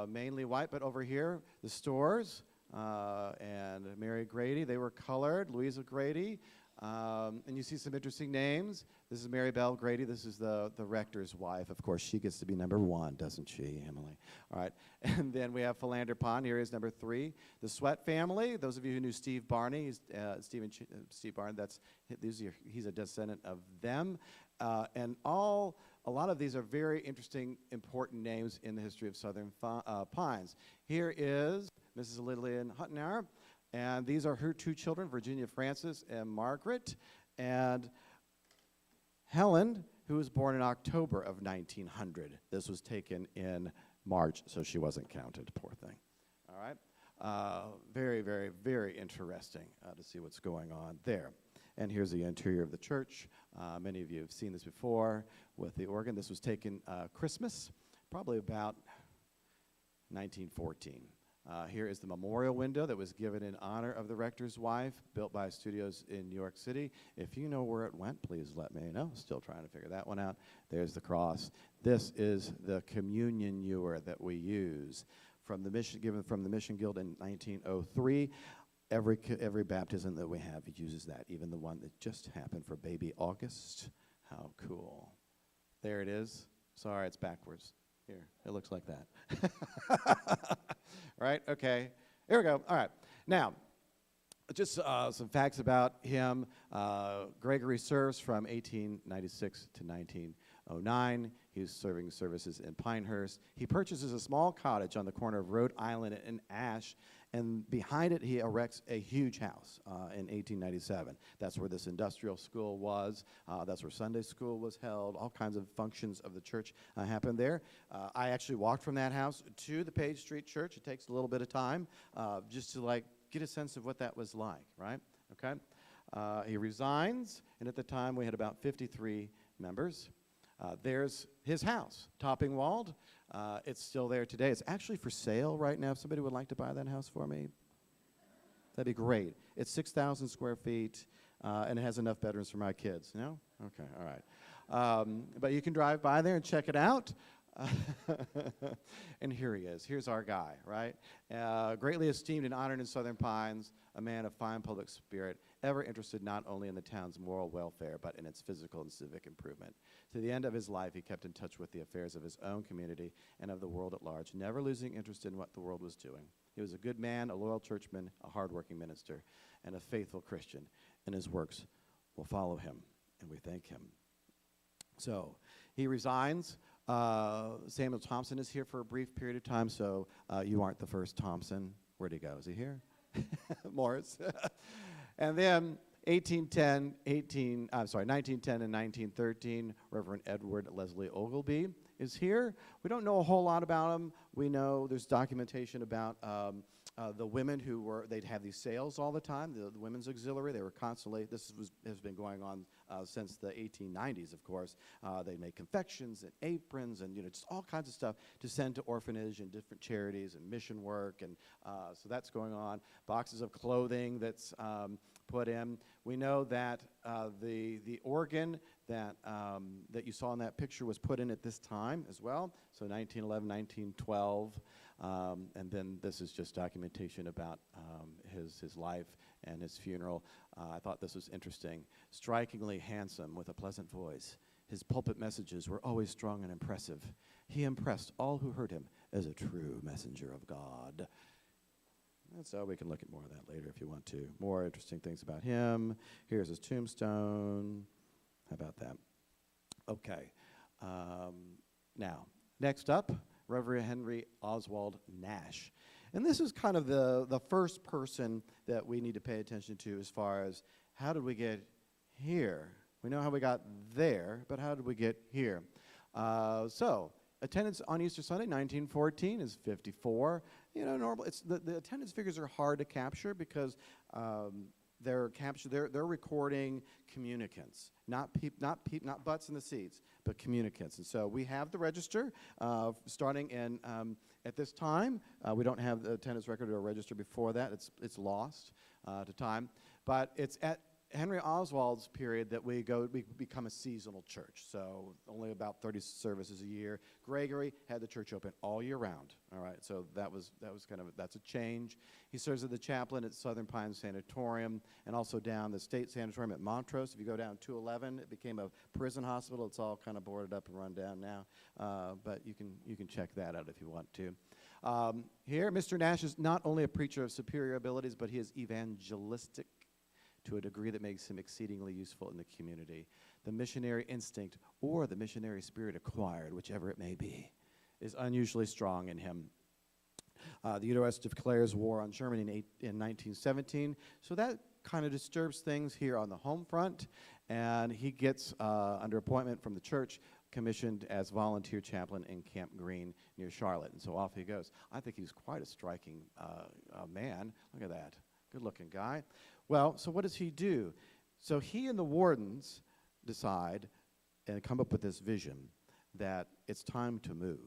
Speaker 2: mainly white, but over here, the Stores, and Mary Grady, they were colored, Louisa Grady, And you see some interesting names. This is Mary Bell Grady. This is the rector's wife. Of course, she gets to be number 1, doesn't she, Emily? All right. And then we have Philander Pond. Here is number 3. The Sweat family. Those of you who knew Steve Barney, Steve Barney. He's a descendant of them. And a lot of these are very interesting, important names in the history of Southern Pines. Here is Mrs. Lillian Huttenauer. And these are her 2 children, Virginia Frances and Margaret. And Helen, who was born in October of 1900. This was taken in March, so she wasn't counted, poor thing. All right? Very, very, very interesting to see what's going on there. And here's the interior of the church. Many of you have seen this before with the organ. This was taken Christmas, probably about 1914. Here is the memorial window that was given in honor of the rector's wife, built by Studios in New York City. If you know where it went, please let me know. Still trying to figure that one out. There's the cross. This is the communion ewer that we use given from the Mission Guild in 1903. Every baptism that we have uses that, even the one that just happened for baby August. How cool. There it is. Sorry, it's backwards. Here, it looks like that. Right? Okay. Here we go. All right. Now, just some facts about him. Gregory serves from 1896 to 1909. He's serving services in Pinehurst. He purchases a small cottage on the corner of Rhode Island and Ash, and behind it he erects a huge house in 1897. That's where this industrial school was. That's where Sunday school was held. All kinds of functions of the church happened there. I actually walked from that house to the Page Street Church. It takes a little bit of time just to get a sense of what that was like, right? Okay. He resigns, and at the time we had about 53 members. There's his house, Topping Walled. It's still there today. It's actually for sale right now. If somebody would like to buy that house for me, that'd be great. It's 6,000 square feet, and it has enough bedrooms for my kids. No? Okay, all right. But you can drive by there and check it out. And here he is. Here's our guy, right? Greatly esteemed and honored in Southern Pines, a man of fine public spirit, ever interested not only in the town's moral welfare, but in its physical and civic improvement. To the end of his life, he kept in touch with the affairs of his own community and of the world at large, never losing interest in what the world was doing. He was a good man, a loyal churchman, a hardworking minister, and a faithful Christian, and his works will follow him, and we thank him. So he resigns. Samuel Thompson is here for a brief period of time, so you aren't the first Thompson. Where'd he go? Is he here? Morris. And then 1910 and 1913, Reverend Edward Leslie Ogilvie is here. We don't know a whole lot about him. We know there's documentation about the women they'd have these sales all the time, the women's auxiliary. They were constantly, has been going on since the 1890s, of course. They made confections and aprons and just all kinds of stuff to send to orphanage and different charities and mission work, and so that's going on. Boxes of clothing that's put in. We know that the organ that you saw in that picture was put in at this time as well, so 1911, 1912. And then this is just documentation about his life and his funeral. I thought this was interesting. Strikingly handsome with a pleasant voice, his pulpit messages were always strong and impressive. He impressed all who heard him as a true messenger of God. And so we can look at more of that later if you want to. More interesting things about him. Here's his tombstone. How about that? Okay. Now, next up, Reverend Henry Oswald Nash. And this is kind of the first person that we need to pay attention to as far as how did we get here? We know how we got there, but how did we get here? So attendance on Easter Sunday, 1914, is 54. Normal. The attendance figures are hard to capture because they're recording communicants, not butts in the seats, but communicants. And so we have the register starting in at this time. We don't have the attendance record or register before that. It's lost to time, but it's at Henry Oswald's period that we become a seasonal church, so only about 30 services a year. Gregory had the church open all year round. All right, so that's a change. He serves as the chaplain at Southern Pines Sanatorium and also down the State Sanatorium at Montrose. If you go down 211, it became a prison hospital. It's all kind of boarded up and run down now, but you can check that out if you want to. Here, Mr. Nash is not only a preacher of superior abilities, but he is evangelistic to a degree that makes him exceedingly useful in the community. The missionary instinct, or the missionary spirit acquired, whichever it may be, is unusually strong in him. The U.S. declares war on Germany in 1917, so that kind of disturbs things here on the home front, and he gets, under appointment from the church, commissioned as volunteer chaplain in Camp Green near Charlotte, and so off he goes. I think he's quite a striking man. Look at that. Good-looking guy. Well, so what does he do? So he and the wardens decide and come up with this vision that it's time to move.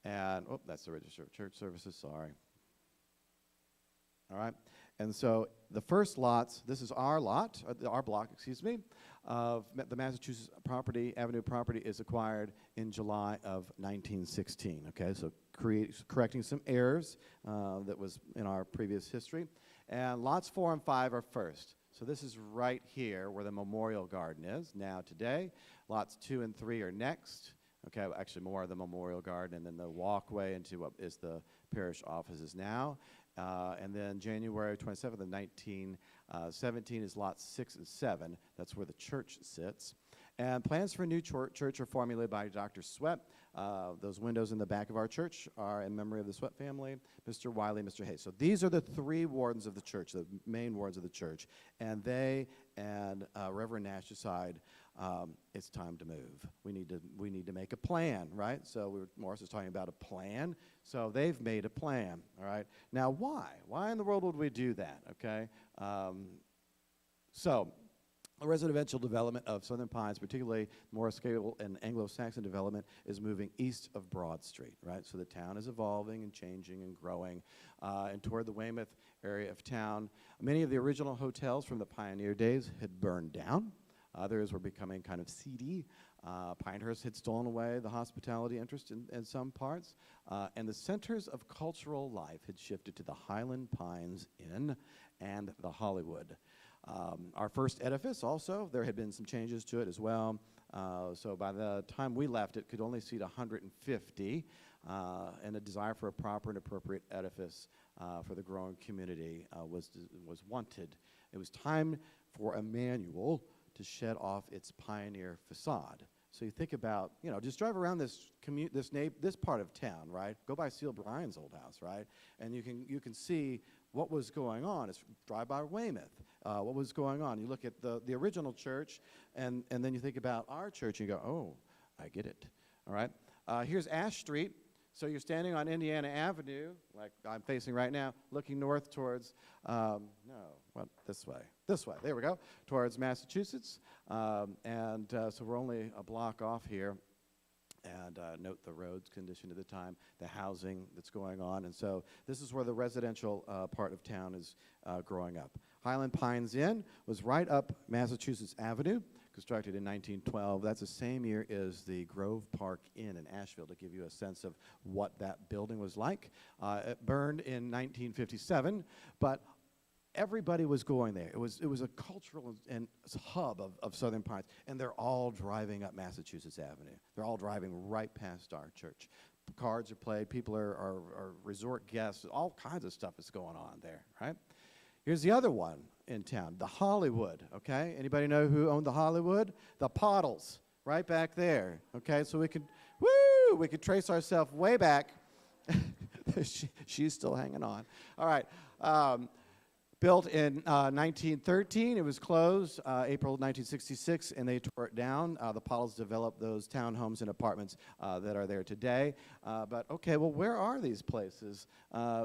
Speaker 2: And, oh, that's the register of church services, sorry. All right, and so the first lots, this is our lot, our block, excuse me, of the Massachusetts Avenue property is acquired in July of 1916, okay? So correcting some errors that was in our previous history. And lots 4 and 5 are first. So this is right here where the Memorial Garden is now today. Lots 2 and 3 are next. Okay, well, actually more of the Memorial Garden, and then the walkway into what is the parish offices now. And then January 27th of 1917 is lots 6 and 7. That's where the church sits. And plans for a new church are formulated by Dr. Sweat. Those windows in the back of our church are in memory of the Sweat family, Mr. Wiley, Mr. Hayes. So these are the 3 wardens of the church, the main wardens of the church. And they and Reverend Nash decide it's time to move. We need to make a plan, right? So Morris is talking about a plan. So they've made a plan, all right? Now why? Why in the world would we do that, okay? So the residential development of Southern Pines, particularly Morris Gable and Anglo-Saxon development, is moving east of Broad Street, right? So the town is evolving and changing and growing. And toward the Weymouth area of town, many of the original hotels from the pioneer days had burned down. Others were becoming kind of seedy. Pinehurst had stolen away the hospitality interest in some parts. And the centers of cultural life had shifted to the Highland Pines Inn and the Hollywood. Our first edifice also, there had been some changes to it as well. So by the time we left, it could only seat 150, and a desire for a proper and appropriate edifice for the growing community was wanted. It was time for Emmanuel to shed off its pioneer facade. So you think about, just drive around this part of town, right? Go by Seal Bryan's old house, right? And you can see what was going on. It's drive by Weymouth. What was going on? You look at the original church, and then you think about our church, and you go, oh, I get it. All right. Here's Ash Street. So you're standing on Indiana Avenue, like I'm facing right now, looking north towards, this way, there we go, towards Massachusetts. So we're only a block off here. And note the roads condition at the time, the housing that's going on. And so this is where the residential part of town is growing up. Highland Pines Inn was right up Massachusetts Avenue, constructed in 1912. That's the same year as the Grove Park Inn in Asheville, to give you a sense of what that building was like. It burned in 1957, but everybody was going there. It was a cultural and hub of Southern Pines, and they're all driving up Massachusetts Avenue. They're all driving right past our church. Cards are played. People are resort guests. All kinds of stuff is going on there, right? Here's the other one in town, the Hollywood, okay? Anybody know who owned the Hollywood? The Pottles, right back there, okay? So we could trace ourselves way back. She's still hanging on. All right. Built in 1913, it was closed April 1966, and they tore it down. The Pottles developed those townhomes and apartments that are there today. But okay, well, where are these places?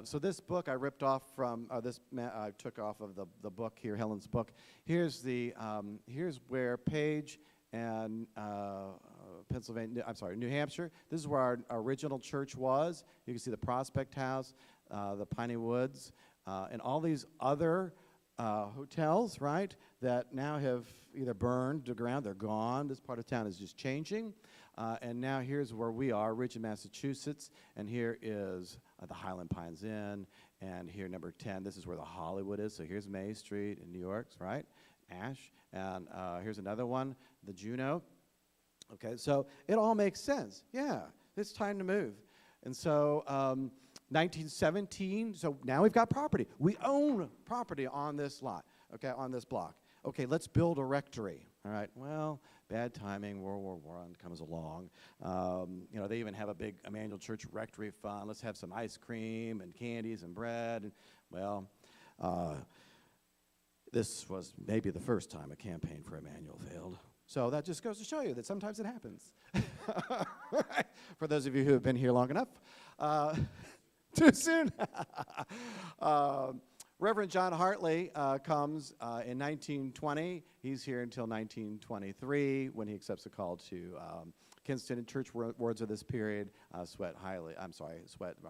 Speaker 2: So this book I ripped off from I took off of the book here, Helen's book. Here's where Page and New Hampshire. This is where our original church was. You can see the Prospect House, the Piney Woods. And all these other hotels, right, that now have either burned to ground, they're gone. This part of town is just changing. And now here's where we are, Ridge in Massachusetts, and here is the Highland Pines Inn, and here number 10, this is where the Hollywood is. So here's May Street in New York, right, Ash, and here's another one, the Juno. Okay, so it all makes sense. Yeah, it's time to move. And so 1917, so now we've got property. We own property on this lot, okay, on this block. Okay, let's build a rectory. All right, well, bad timing, World War I comes along. You know, they even have a big Emmanuel Church rectory fund. Let's have some ice cream and candies and bread. And, well, this was maybe the first time a campaign for Emmanuel failed. So that just goes to show you that sometimes it happens. For those of you who have been here long enough. Too soon. Reverend John Hartley comes in 1920. He's here until 1923 when he accepts a call to Kinston, and church wards of this period, Sweat, I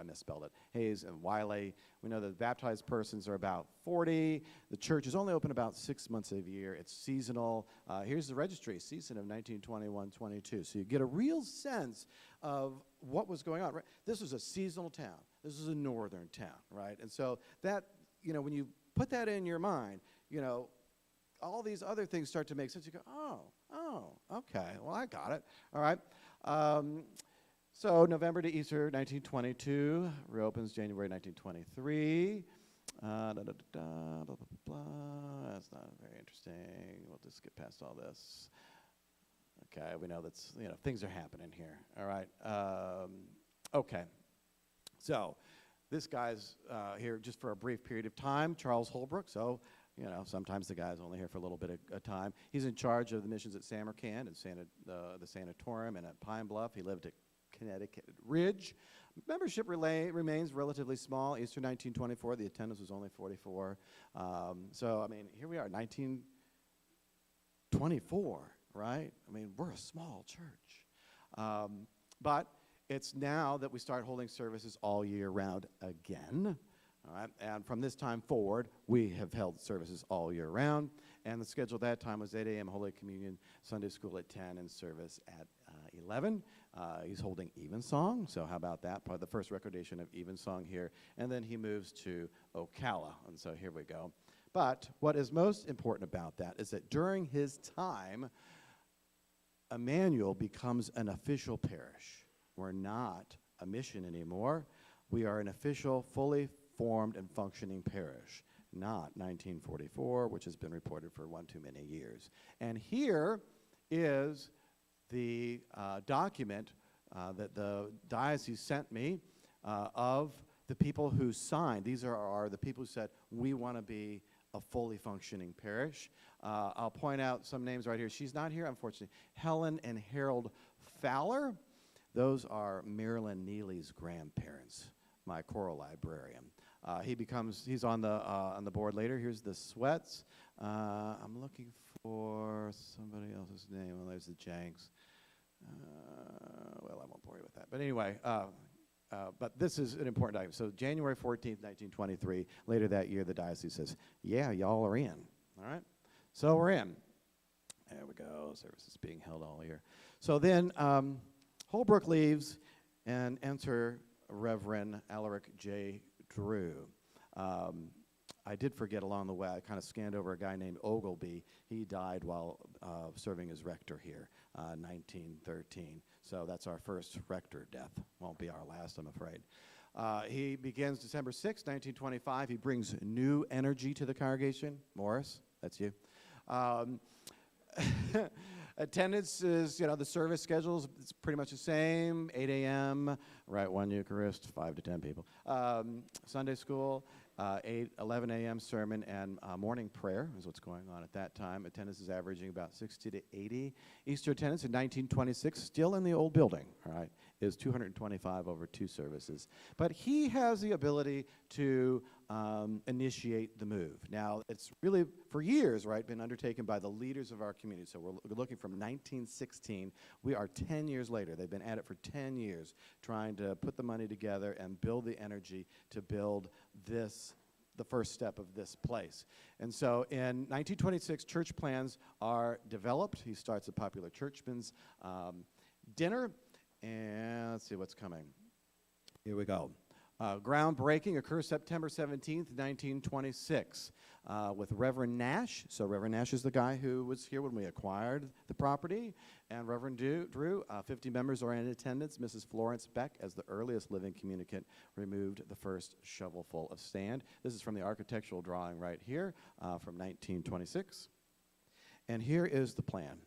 Speaker 2: misspelled it, Hayes and Wiley. We know that baptized persons are about 40. The church is only open about 6 months of the year. It's seasonal. Here's the registry, season of 1921-22. So you get a real sense of what was going on. Right? This was a seasonal town. This is a northern town, right? And so that, you know, when you put that in your mind, you know, all these other things start to make sense. You go, oh, okay, well, I got it. All right. So November to Easter, 1922. Reopens January 1923. Blah, blah, blah. That's not very interesting. We'll just get past all this. Okay, we know that's, you know, things are happening here. All right. Okay. So this guy's here just for a brief period of time, Charles Holbrook. So, you know, sometimes the guy's only here for a little bit of time. He's in charge of the missions at Samarkand and the Sanatorium and at Pine Bluff. He lived at Connecticut Ridge. Membership remains relatively small. Easter 1924, the attendance was only 44. So, I mean, here we are, 1924, right? I mean, we're a small church. But it's now that we start holding services all year round again. All right, and from this time forward, we have held services all year round. And the schedule at that time was 8 a.m. Holy Communion, Sunday school at 10, and service at 11. He's holding Evensong, so how about that? Part of the first recordation of Evensong here. And then he moves to Ocala, and so here we go. But what is most important about that is that during his time, Emmanuel becomes an official parish. We're not a mission anymore. We are an official, fully formed and functioning parish, not 1944, which has been reported for one too many years. And here is the document that the diocese sent me of the people who signed. These are the people who said, we want to be a fully functioning parish. I'll point out some names right here. She's not here, unfortunately. Helen and Harold Fowler. Those are Marilyn Neely's grandparents, my choral librarian. He's on the board later. Here's the Sweats. I'm looking for somebody else's name. Well, there's the Janks. Well, I won't bore you with that. But anyway, but this is an important item. So January 14th, 1923, later that year, the diocese says, yeah, y'all are in. All right? So we're in. There we go. Services being held all year. So then Holbrook leaves and enter Reverend Alaric J. Drew. I did forget along the way, I kind of scanned over a guy named Ogilby. He died while serving as rector here, 1913. So that's our first rector death. Won't be our last, I'm afraid. He begins December 6, 1925. He brings new energy to the congregation. Morris, that's you. Attendance is, you know, the service schedules, it's pretty much the same. 8 a.m., right, one Eucharist, 5 to 10 people. Sunday school, 11 a.m. sermon and morning prayer is what's going on at that time. Attendance is averaging about 60 to 80. Easter attendance in 1926, still in the old building, all right, is 225 over 2 services. But he has the ability to initiate the move. Now, it's really, for years, right, been undertaken by the leaders of our community. So we're looking from 1916. We are 10 years later. They've been at it for 10 years, trying to put the money together and build the energy to build this the first step of this place. And so in 1926, church plans are developed. He starts a popular churchman's dinner. And let's see what's coming. Here we go. Groundbreaking occurs September 17th, 1926, with Reverend Nash. So Reverend Nash is the guy who was here when we acquired the property. And Reverend Drew, 50 members are in attendance. Mrs. Florence Beck, as the earliest living communicant, removed the first shovelful of sand. This is from the architectural drawing right here from 1926. And here is the plan.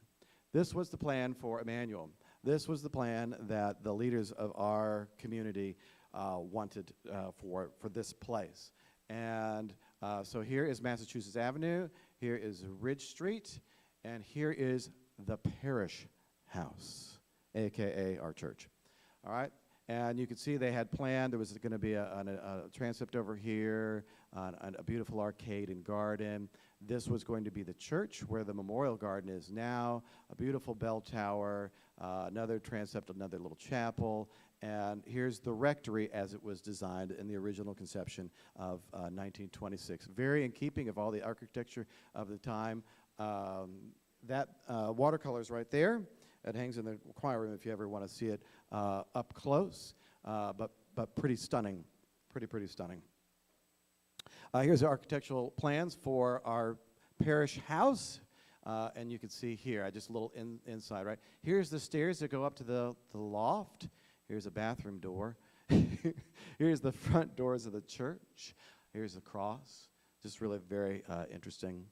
Speaker 2: This was the plan for Emmanuel. This was the plan that the leaders of our community wanted for this place. And so here is Massachusetts Avenue, here is Ridge Street, and here is the Parish House, AKA our church. All right? And you can see they had planned, there was going to be a transept over here, a beautiful arcade and garden. This was going to be the church where the memorial garden is now, a beautiful bell tower, another transept, another little chapel, and here's the rectory as it was designed in the original conception of 1926. Very in keeping of all the architecture of the time. That watercolor is right there. It hangs in the choir room if you ever want to see it up close, but pretty stunning, pretty stunning. Here's the architectural plans for our parish house. And you can see here, just a little inside, right? Here's the stairs that go up to the loft. Here's a bathroom door. Here's the front doors of the church. Here's the cross. Just really very interesting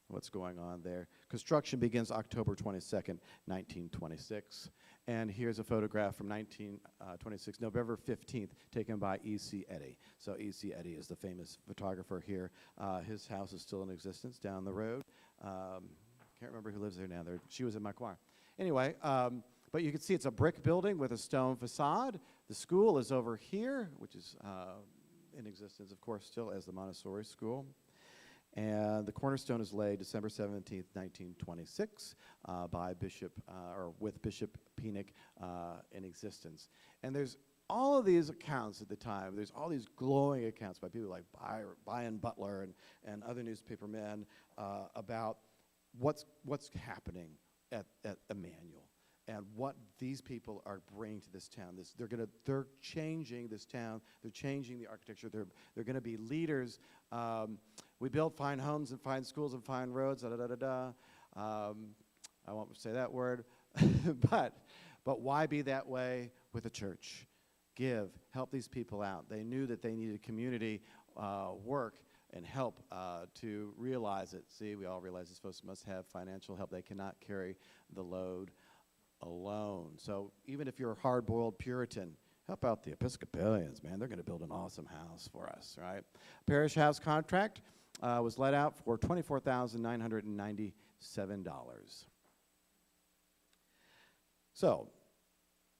Speaker 2: what's going on there. Construction begins October 22nd, 1926. And here's a photograph from 1926, November 15th, taken by E.C. Eddy. So E.C. Eddy is the famous photographer here. His house is still in existence down the road. Can't remember who lives there now. She was in my choir. Anyway, but you can see it's a brick building with a stone facade. The school is over here, which is in existence, of course, still as the Montessori School. And the cornerstone is laid December 17th, 1926, by Bishop, or with Bishop Penick in existence. And there's all of these accounts at the time. There's all these glowing accounts by people like Byron Butler and other newspaper men about what's happening at Emmanuel and what these people are bringing to this town. They're changing this town. They're changing the architecture. They're going to be leaders. We build fine homes and fine schools and fine roads. I won't say that word, but why be that way with a church? Give, help these people out. They knew that they needed community work and help to realize it. See, we all realize these folks must have financial help. They cannot carry the load alone. So even if you're a hard-boiled Puritan, help out the Episcopalians, man. They're going to build an awesome house for us, right? Parish house contract was let out for $24,997. So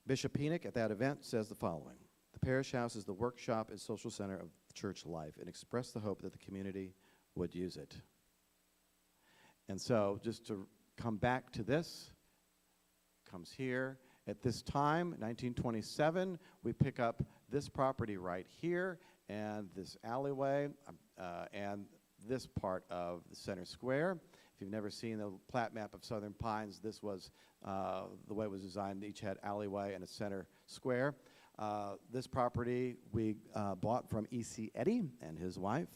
Speaker 2: Bishop Penick at that event says the following: the parish house is the workshop and social center of church life, and expressed the hope that the community would use it. And so just to come back to this, comes here. At this time, 1927, we pick up this property right here and this alleyway and this part of the center square. If you've never seen the plat map of Southern Pines, this was the way it was designed. Each had alleyway and a center square. This property we bought from E.C. Eddy and his wife.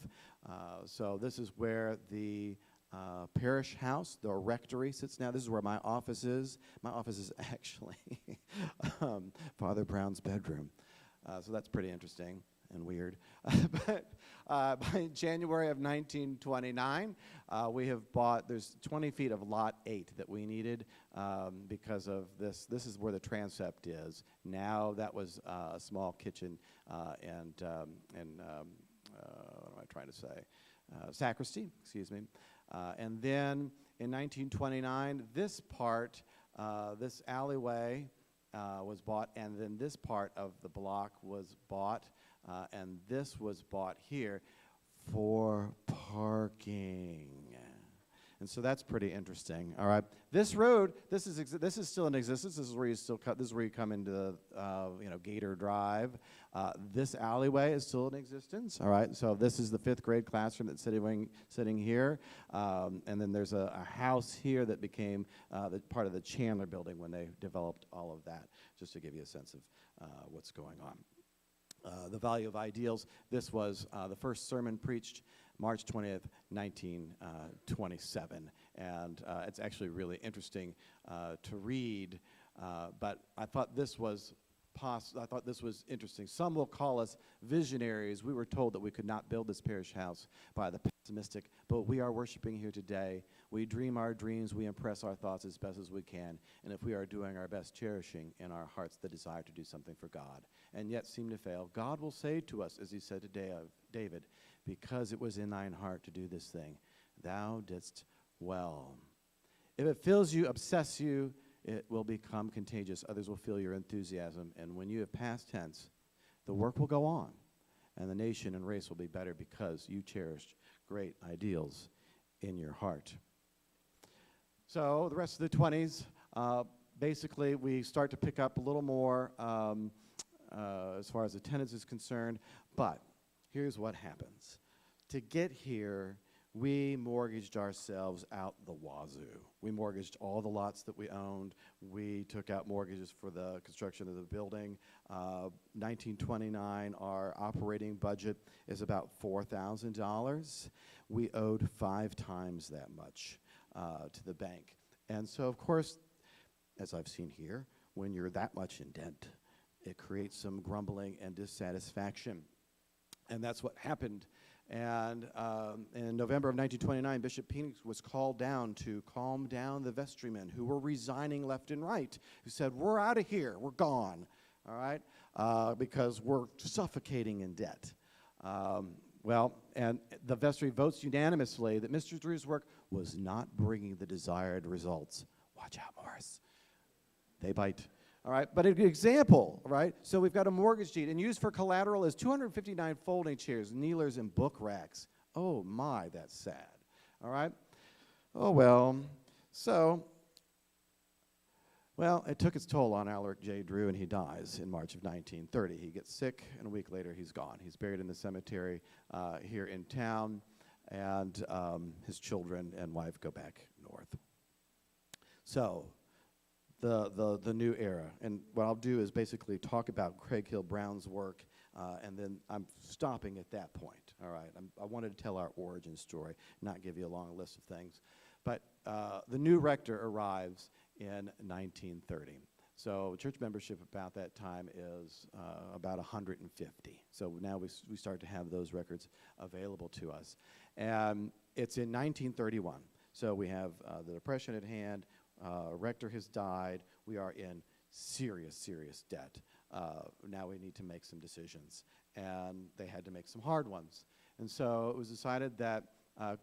Speaker 2: So this is where the parish house, the rectory, sits now. This is where my office is. My office is actually Father Brown's bedroom. So that's pretty interesting and weird. But by January of 1929, we have bought, there's 20 feet of lot 8 that we needed because of this. This is where the transept is. Now that was a small kitchen and what am I trying to say? Sacristy, excuse me. And then in 1929, this part, this alleyway was bought, and then this part of the block was bought, and this was bought here for parking. And so that's pretty interesting. All right, this road, this is still in existence. This is where you still cut. This is where you come into, Gator Drive. This alleyway is still in existence. All right, so this is the 5th grade classroom that's sitting here, and then there's a house here that became the part of the Chandler building when they developed all of that. Just to give you a sense of what's going on. The Value of Ideals. This was the first sermon preached March 20th, 1927. And it's actually really interesting to read, but I thought this was interesting. Some will call us visionaries. We were told that we could not build this parish house by the pessimistic, but we are worshiping here today. We dream our dreams. We impress our thoughts as best as we can. And if we are doing our best, cherishing in our hearts the desire to do something for God, and yet seem to fail, God will say to us, as he said today of David, because it was in thine heart to do this thing, thou didst well. If it fills you, obsess you, it will become contagious. Others will feel your enthusiasm. And when you have past tense, the work will go on. And the nation and race will be better because you cherished great ideals in your heart. So the rest of the 20s, basically we start to pick up a little more as far as attendance is concerned. But here's what happens. To get here, we mortgaged ourselves out the wazoo. We mortgaged all the lots that we owned. We took out mortgages for the construction of the building. 1929, our operating budget is about $4,000. We owed 5 times that much to the bank. And so, of course, as I've seen here, when you're that much in debt, it creates some grumbling and dissatisfaction. And that's what happened. And in November of 1929, Bishop Penix was called down to calm down the vestrymen who were resigning left and right, who said, we're out of here, we're gone, all right, because we're suffocating in debt. And the vestry votes unanimously that Mr. Drew's work was not bringing the desired results. Watch out, Morris. They bite. All right, but an example, right? So we've got a mortgage deed, and used for collateral is 259 folding chairs, kneelers, and book racks. Oh my, that's sad. All right. Oh well. So, it took its toll on Alaric J. Drew, and he dies in March of 1930. He gets sick, and a week later he's gone. He's buried in the cemetery here in town, and his children and wife go back north. So, the new era. And what I'll do is basically talk about Craig Hill Brown's work, and then I'm stopping at that point, all right? I wanted to tell our origin story, not give you a long list of things. But the new rector arrives in 1930. So church membership about that time is about 150. So now we start to have those records available to us. And it's in 1931. So we have the Depression at hand. Rector has died. We are in serious, serious debt. Now we need to make some decisions. And they had to make some hard ones. And so it was decided that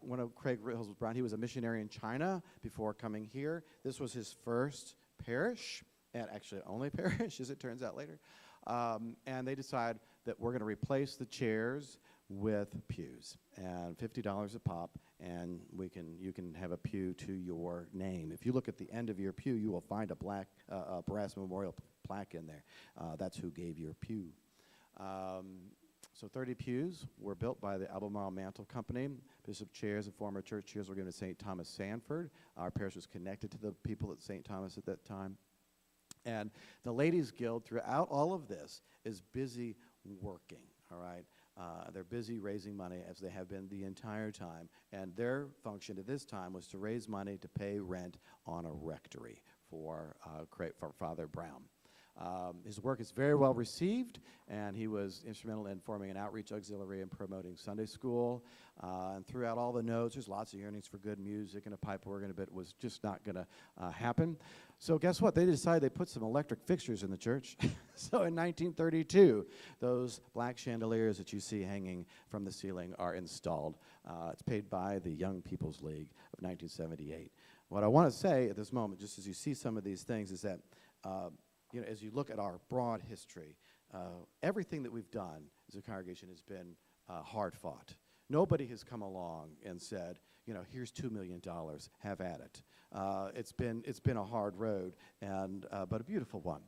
Speaker 2: one of Craig Hills Brown, he was a missionary in China before coming here. This was his first parish, and actually only parish, as it turns out later. And they decide that we're going to replace the chairs with pews, and $50 a pop, and you can have a pew to your name. If you look at the end of your pew, you will find a brass memorial plaque in there. That's who gave your pew. So 30 pews were built by the Albemarle Mantle Company. Bishop chairs and former church chairs were given to St. Thomas Sanford. Our parish was connected to the people at St. Thomas at that time. And the Ladies Guild, throughout all of this, is busy working, all right? They're busy raising money, as they have been the entire time. And their function at this time was to raise money to pay rent on a rectory for Father Brown. His work is very well received, and he was instrumental in forming an outreach auxiliary and promoting Sunday school. And throughout all the notes, there's lots of yearnings for good music and a pipe organ, but it was just not going to happen. So guess what? They decided they put some electric fixtures in the church. So in 1932, those black chandeliers that you see hanging from the ceiling are installed. It's paid by the Young People's League of 1978. What I want to say at this moment, just as you see some of these things, is that as you look at our broad history, everything that we've done as a congregation has been hard fought. Nobody has come along and said, you know, here's $2 million, have at it. It's been a hard road, and but a beautiful one.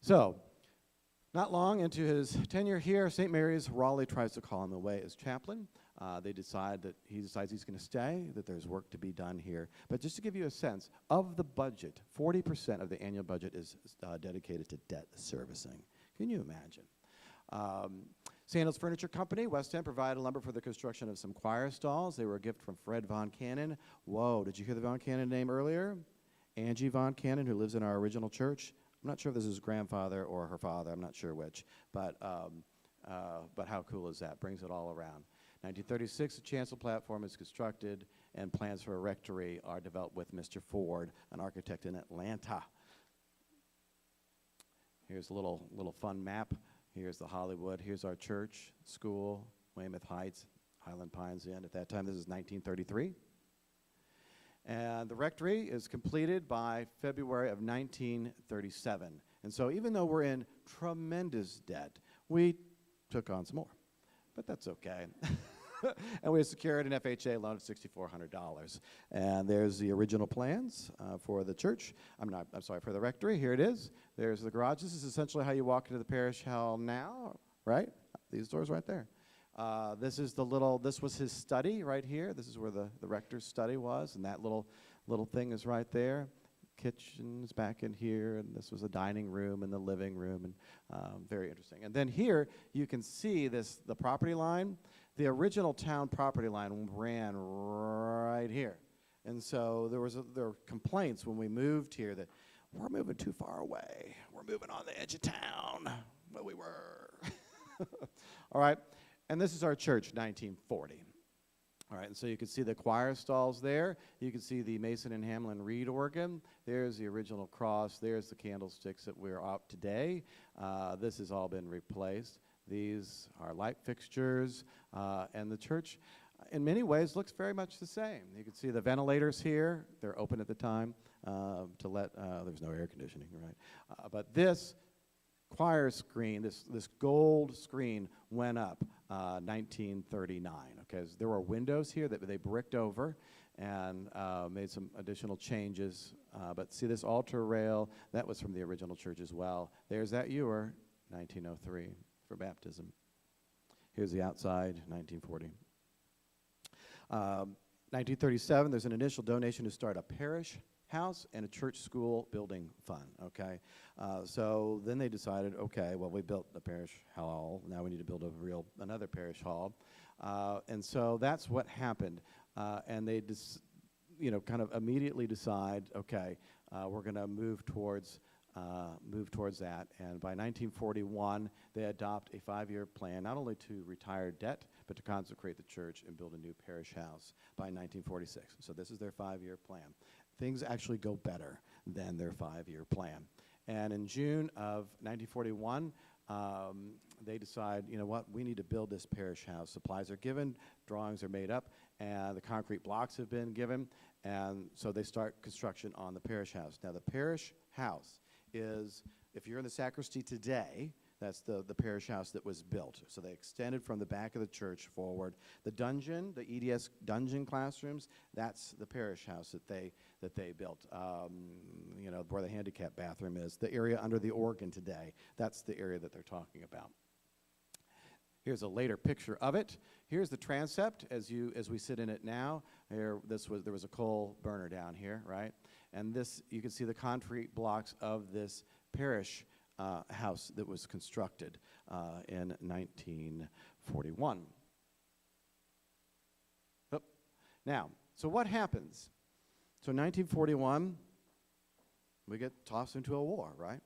Speaker 2: So, not long into his tenure here, St. Mary's Raleigh tries to call him away as chaplain. He decides he's going to stay, that there's work to be done here. But just to give you a sense, of the budget, 40% of the annual budget is dedicated to debt servicing. Can you imagine? Sandals Furniture Company, West End, provided lumber for the construction of some choir stalls. They were a gift from Fred Von Cannon. Whoa, did you hear the Von Cannon name earlier? Angie Von Cannon, who lives in our original church. I'm not sure if this is his grandfather or her father. I'm not sure which. But how cool is that? Brings it all around. 1936, the chancel platform is constructed, and plans for a rectory are developed with Mr. Ford, an architect in Atlanta. Here's a little fun map. Here's the Hollywood. Here's our church, school, Weymouth Heights, Highland Pines Inn. At that time, this is 1933. And the rectory is completed by February of 1937. And so even though we're in tremendous debt, we took on some more. But that's okay. And we secured an FHA loan of $6,400. And there's the original plans for the church. For the rectory. Here it is. There's the garage. This is essentially how you walk into the parish hall now, right? These doors right there. This was his study right here. This is where the rector's study was, and that little thing is right there. Kitchen's back in here, and this was a dining room and the living room, and very interesting. And then here you can see the property line. The original town property line ran right here, and so there were complaints when we moved here that we're moving too far away. We're moving on the edge of town. Well, we were. All right, and this is our church, 1940. All right, and so you can see the choir stalls there. You can see the Mason and Hamlin reed organ. There's the original cross. There's the candlesticks that we're out today. This has all been replaced. These are light fixtures, and the church, in many ways, looks very much the same. You can see the ventilators here. They're open at the time to let, there's no air conditioning, right? But this choir screen, this gold screen went up 1939, okay? There were windows here that they bricked over and made some additional changes. But see this altar rail, that was from the original church as well. There's that ewer, 1903, for baptism. Here's the outside, 1940. 1937, there's an initial donation to start a parish house and a church school building fund, okay? So then they decided, okay, well, we built a parish hall. Now we need to build another parish hall. And so that's what happened. And they kind of immediately decide, okay, we're going to move towards that. And by 1941, they adopt a 5-year plan, not only to retire debt, but to consecrate the church and build a new parish house by 1946. So this is their 5-year plan. Things actually go better than their 5-year plan. And in June of 1941, they decide, you know what, we need to build this parish house. Supplies are given, drawings are made up, and the concrete blocks have been given, and so they start construction on the parish house. Now, the parish house is, if you're in the sacristy today, that's the parish house that was built. So they extended from the back of the church forward. The dungeon, the EDS dungeon classrooms, that's the parish house that they built. Where the handicap bathroom is. The area under the organ today, that's the area that they're talking about. Here's a later picture of it. Here's the transept as we sit in it now. There was a coal burner down here, right? And this, you can see the concrete blocks of this parish house that was constructed in 1941. Now, so what happens? So 1941, we get tossed into a war, right?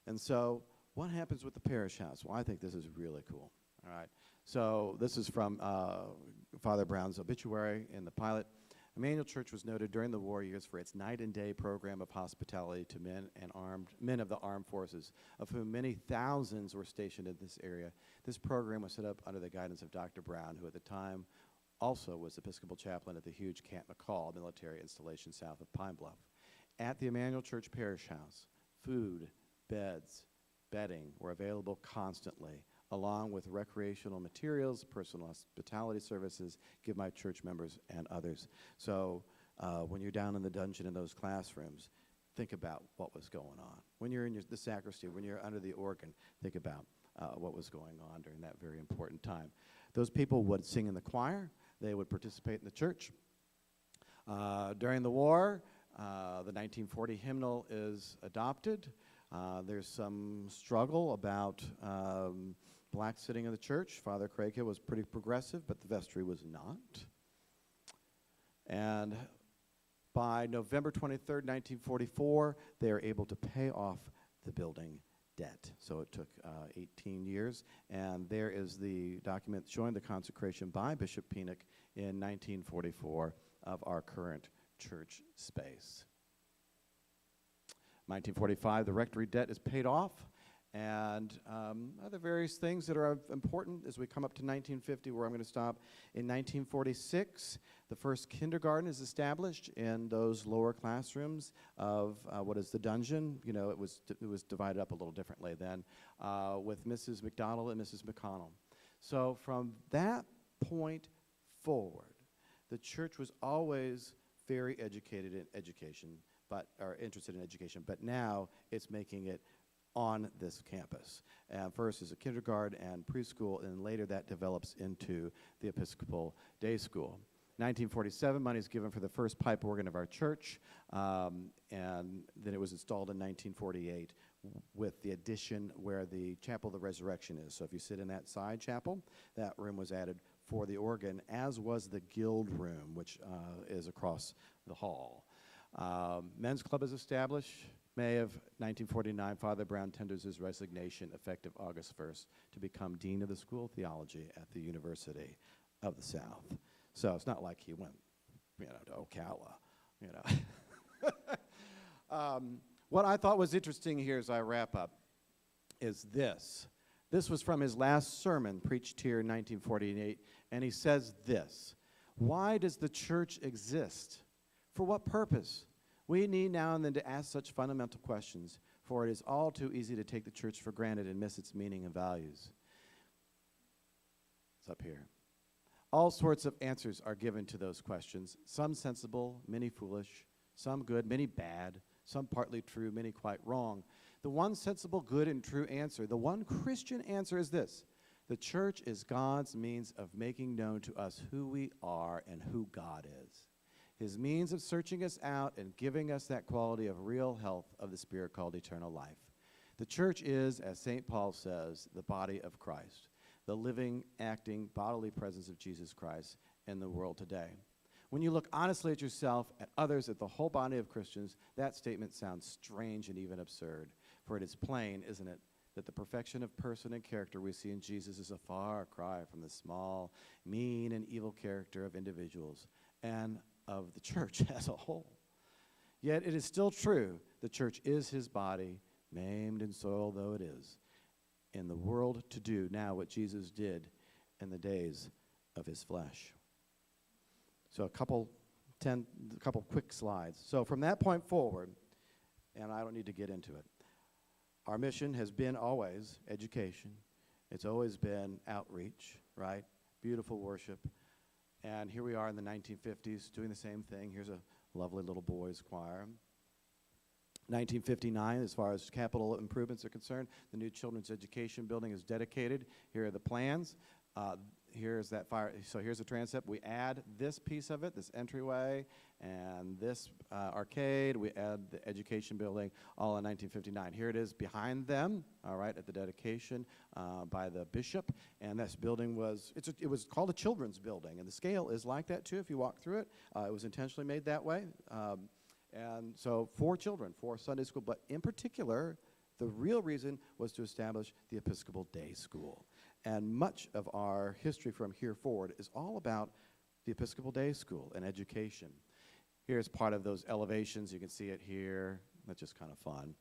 Speaker 2: And so what happens with the parish house? Well, I think this is really cool. All right. So this is from Father Brown's obituary in the Pilot. Emmanuel Church was noted during the war years for its night and day program of hospitality to men of the armed forces, of whom many thousands were stationed in this area. This program was set up under the guidance of Dr. Brown, who at the time also was Episcopal chaplain at the huge Camp McCall military installation south of Pine Bluff. At the Emmanuel Church Parish House, food, beds, bedding were available constantly, along with recreational materials, personal hospitality services, give my church members and others. So when you're down in the dungeon in those classrooms, think about what was going on. When you're in the sacristy, when you're under the organ, think about what was going on during that very important time. Those people would sing in the choir. They would participate in the church. During the war, the 1940 hymnal is adopted. There's some struggle about blacks sitting in the church. Father Craighill was pretty progressive, but the vestry was not. And by November 23rd, 1944, they are able to pay off the building debt. So it took 18 years, and there is the document showing the consecration by Bishop Penick in 1944 of our current church space. 1945, the rectory debt is paid off, and other various things that are important as we come up to 1950, where I'm going to stop. In 1946, the first kindergarten is established in those lower classrooms of what is the dungeon. You know, it was divided up a little differently then, with Mrs. McDonald and Mrs. McConnell. So from that point forward, the church was always very educated in education, or interested in education, but now it's making it on this campus. First is a kindergarten and preschool, and later that develops into the Episcopal Day School. 1947, money is given for the first pipe organ of our church, and then it was installed in 1948 with the addition where the Chapel of the Resurrection is. So if you sit in that side chapel, that room was added for the organ, as was the guild room, which is across the hall. Men's club is established. May of 1949, Father Brown tenders his resignation effective August 1st to become Dean of the School of Theology at the University of the South. So it's not like he went, you know, to Ocala, you know. What I thought was interesting here as I wrap up is this. This was from his last sermon preached here in 1948, and he says this: why does the church exist? For what purpose? We need now and then to ask such fundamental questions, for it is all too easy to take the church for granted and miss its meaning and values. It's up here. All sorts of answers are given to those questions, some sensible, many foolish, some good, many bad, some partly true, many quite wrong. The one sensible, good, and true answer, the one Christian answer is this: the church is God's means of making known to us who we are and who God is. His means of searching us out and giving us that quality of real health of the Spirit called eternal life. The church is, as St. Paul says, the body of Christ, the living, acting, bodily presence of Jesus Christ in the world today. When you look honestly at yourself, at others, at the whole body of Christians, that statement sounds strange and even absurd. For it is plain, isn't it, that the perfection of person and character we see in Jesus is a far cry from the small, mean, and evil character of individuals and of the church as a whole. Yet it is still true, the church is his body, maimed and soiled though it is, in the world to do now what Jesus did in the days of his flesh. So a couple quick slides. So from that point forward, and I don't need to get into it, our mission has been always education. It's always been outreach, right? Beautiful worship. And here we are in the 1950s doing the same thing. Here's a lovely little boys' choir. 1959, as far as capital improvements are concerned, the new children's education building is dedicated. Here are the plans. Here's that fire. So here's the transept. We add this piece of it, this entryway, and this arcade. We add the education building, all in 1959. Here it is behind them, all right, at the dedication by the bishop. And this building was, it was called a children's building, and the scale is like that too if you walk through it. It was intentionally made that way. And so for children, for Sunday school, but in particular, the real reason was to establish the Episcopal Day School. And much of our history from here forward is all about the Episcopal Day School and education. Here's part of those elevations. You can see it here. That's just kind of fun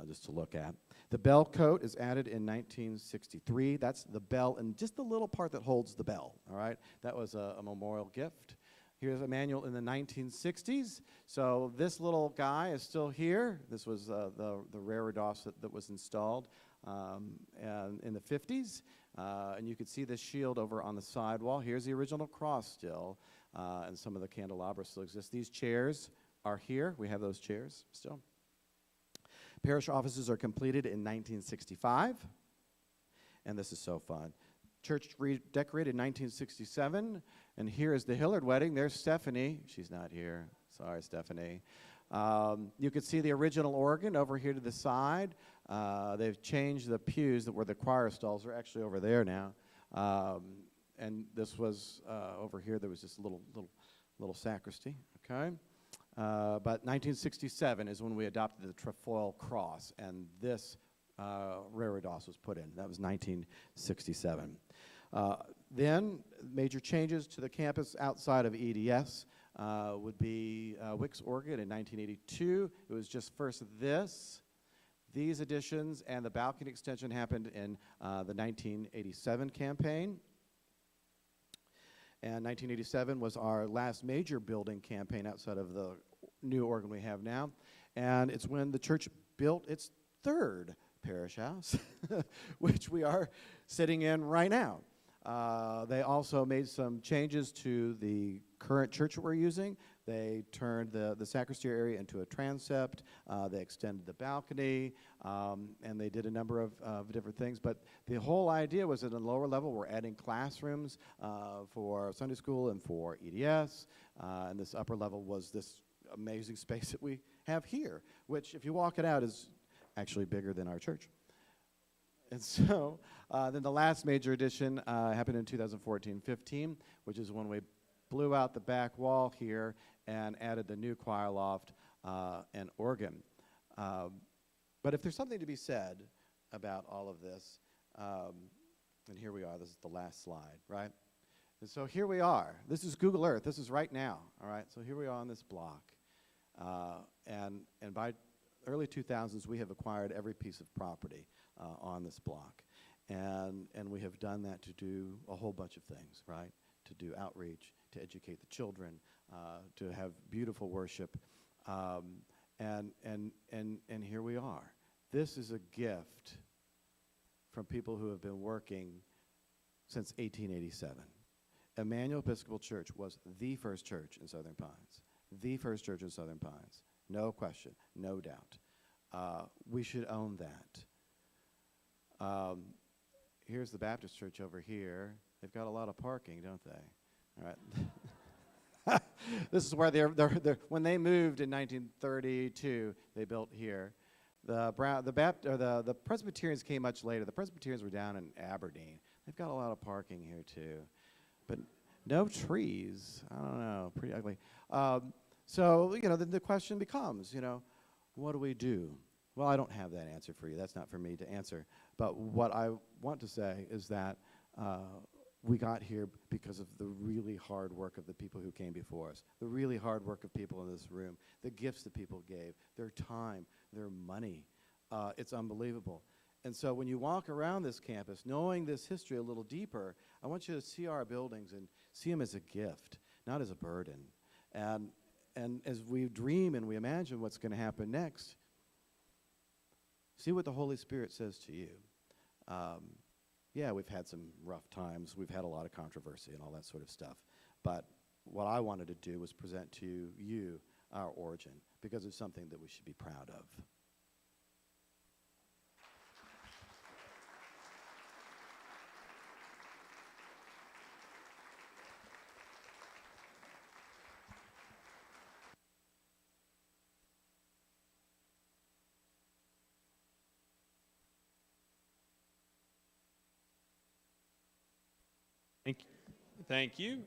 Speaker 2: just to look at. The bell coat is added in 1963. That's the bell and just the little part that holds the bell, all right? That was a memorial gift. Here's a manual in the 1960s. So this little guy is still here. This was the rare DOS that was installed. and in the 50s. And you could see the shield over on the side wall. Here's the original cross still, and some of the candelabra still exist. These chairs are here. We have those chairs still. Parish offices are completed in 1965, and this is so fun. Church redecorated in 1967, and here is the Hillard wedding. There's Stephanie. She's not here. Sorry, Stephanie. You can see the original organ over here to the side. They've changed the pews that were the choir stalls. They're actually over there now. And this was over here. There was this little sacristy. Okay. But 1967 is when we adopted the trefoil cross, and this reredos was put in. That was 1967. Then major changes to the campus outside of EDS would be Wicks organ in 1982. It was just first these additions, and the balcony extension happened in the 1987 campaign. And 1987 was our last major building campaign outside of the new organ we have now. And it's when the church built its third parish house, which we are sitting in right now. They also made some changes to the current church that we're using. They turned the sacristy area into a transept. They extended the balcony, and they did a number of different things. But the whole idea was at a lower level, we're adding classrooms for Sunday school and for EDS. And this upper level was this amazing space that we have here, which, if you walk it out, is actually bigger than our church. And so then the last major addition happened in 2014-15, which is when we blew out the back wall here and added the new choir loft and organ. But if there's something to be said about all of this, and here we are, this is the last slide, right? And so here we are. This is Google Earth. This is right now, all right? So here we are on this block. And by early 2000s, we have acquired every piece of property on this block. And we have done that to do a whole bunch of things, right? To do outreach, to educate the children, to have beautiful worship. And here we are. This is a gift from people who have been working since 1887. Emmanuel Episcopal Church was the first church in Southern Pines. The first church in Southern Pines. No question, no doubt. We should own that. Here's the Baptist church over here. They've got a lot of parking, don't they? All right. This is where they're when they moved in 1932, they built here. The Presbyterians came much later. The Presbyterians were down in Aberdeen. They've got a lot of parking here too, but no trees. I don't know, pretty ugly. So then the question becomes, what do we do? Well, I don't have that answer for you. That's not for me to answer. But what I want to say is that we got here because of the really hard work of the people who came before us, the really hard work of people in this room, the gifts that people gave, their time, their money. It's unbelievable. And so when you walk around this campus, knowing this history a little deeper, I want you to see our buildings and see them as a gift, not as a burden. And as we dream and we imagine what's going to happen next, see what the Holy Spirit says to you. Yeah, we've had some rough times. We've had a lot of controversy and all that sort of stuff. But what I wanted to do was present to you our origin, because it's something that we should be proud of.
Speaker 1: Thank you.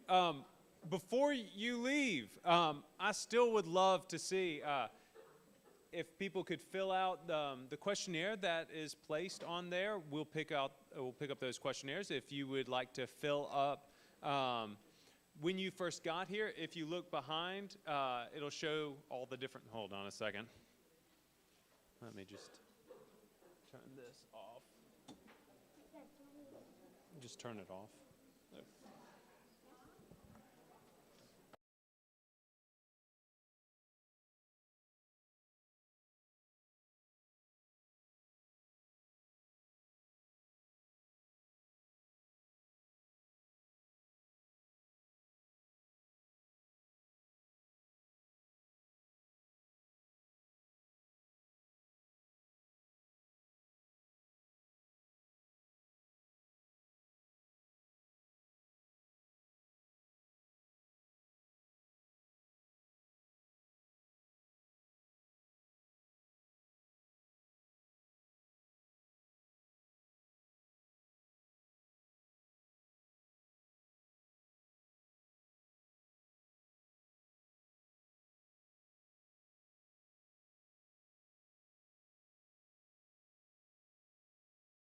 Speaker 1: Before you leave, I still would love to see if people could fill out the questionnaire that is placed on there. We'll pick up those questionnaires if you would like to fill up. When you first got here, if you look behind, it'll show all the different. Hold on a second. Let me just turn this off. Just turn it off.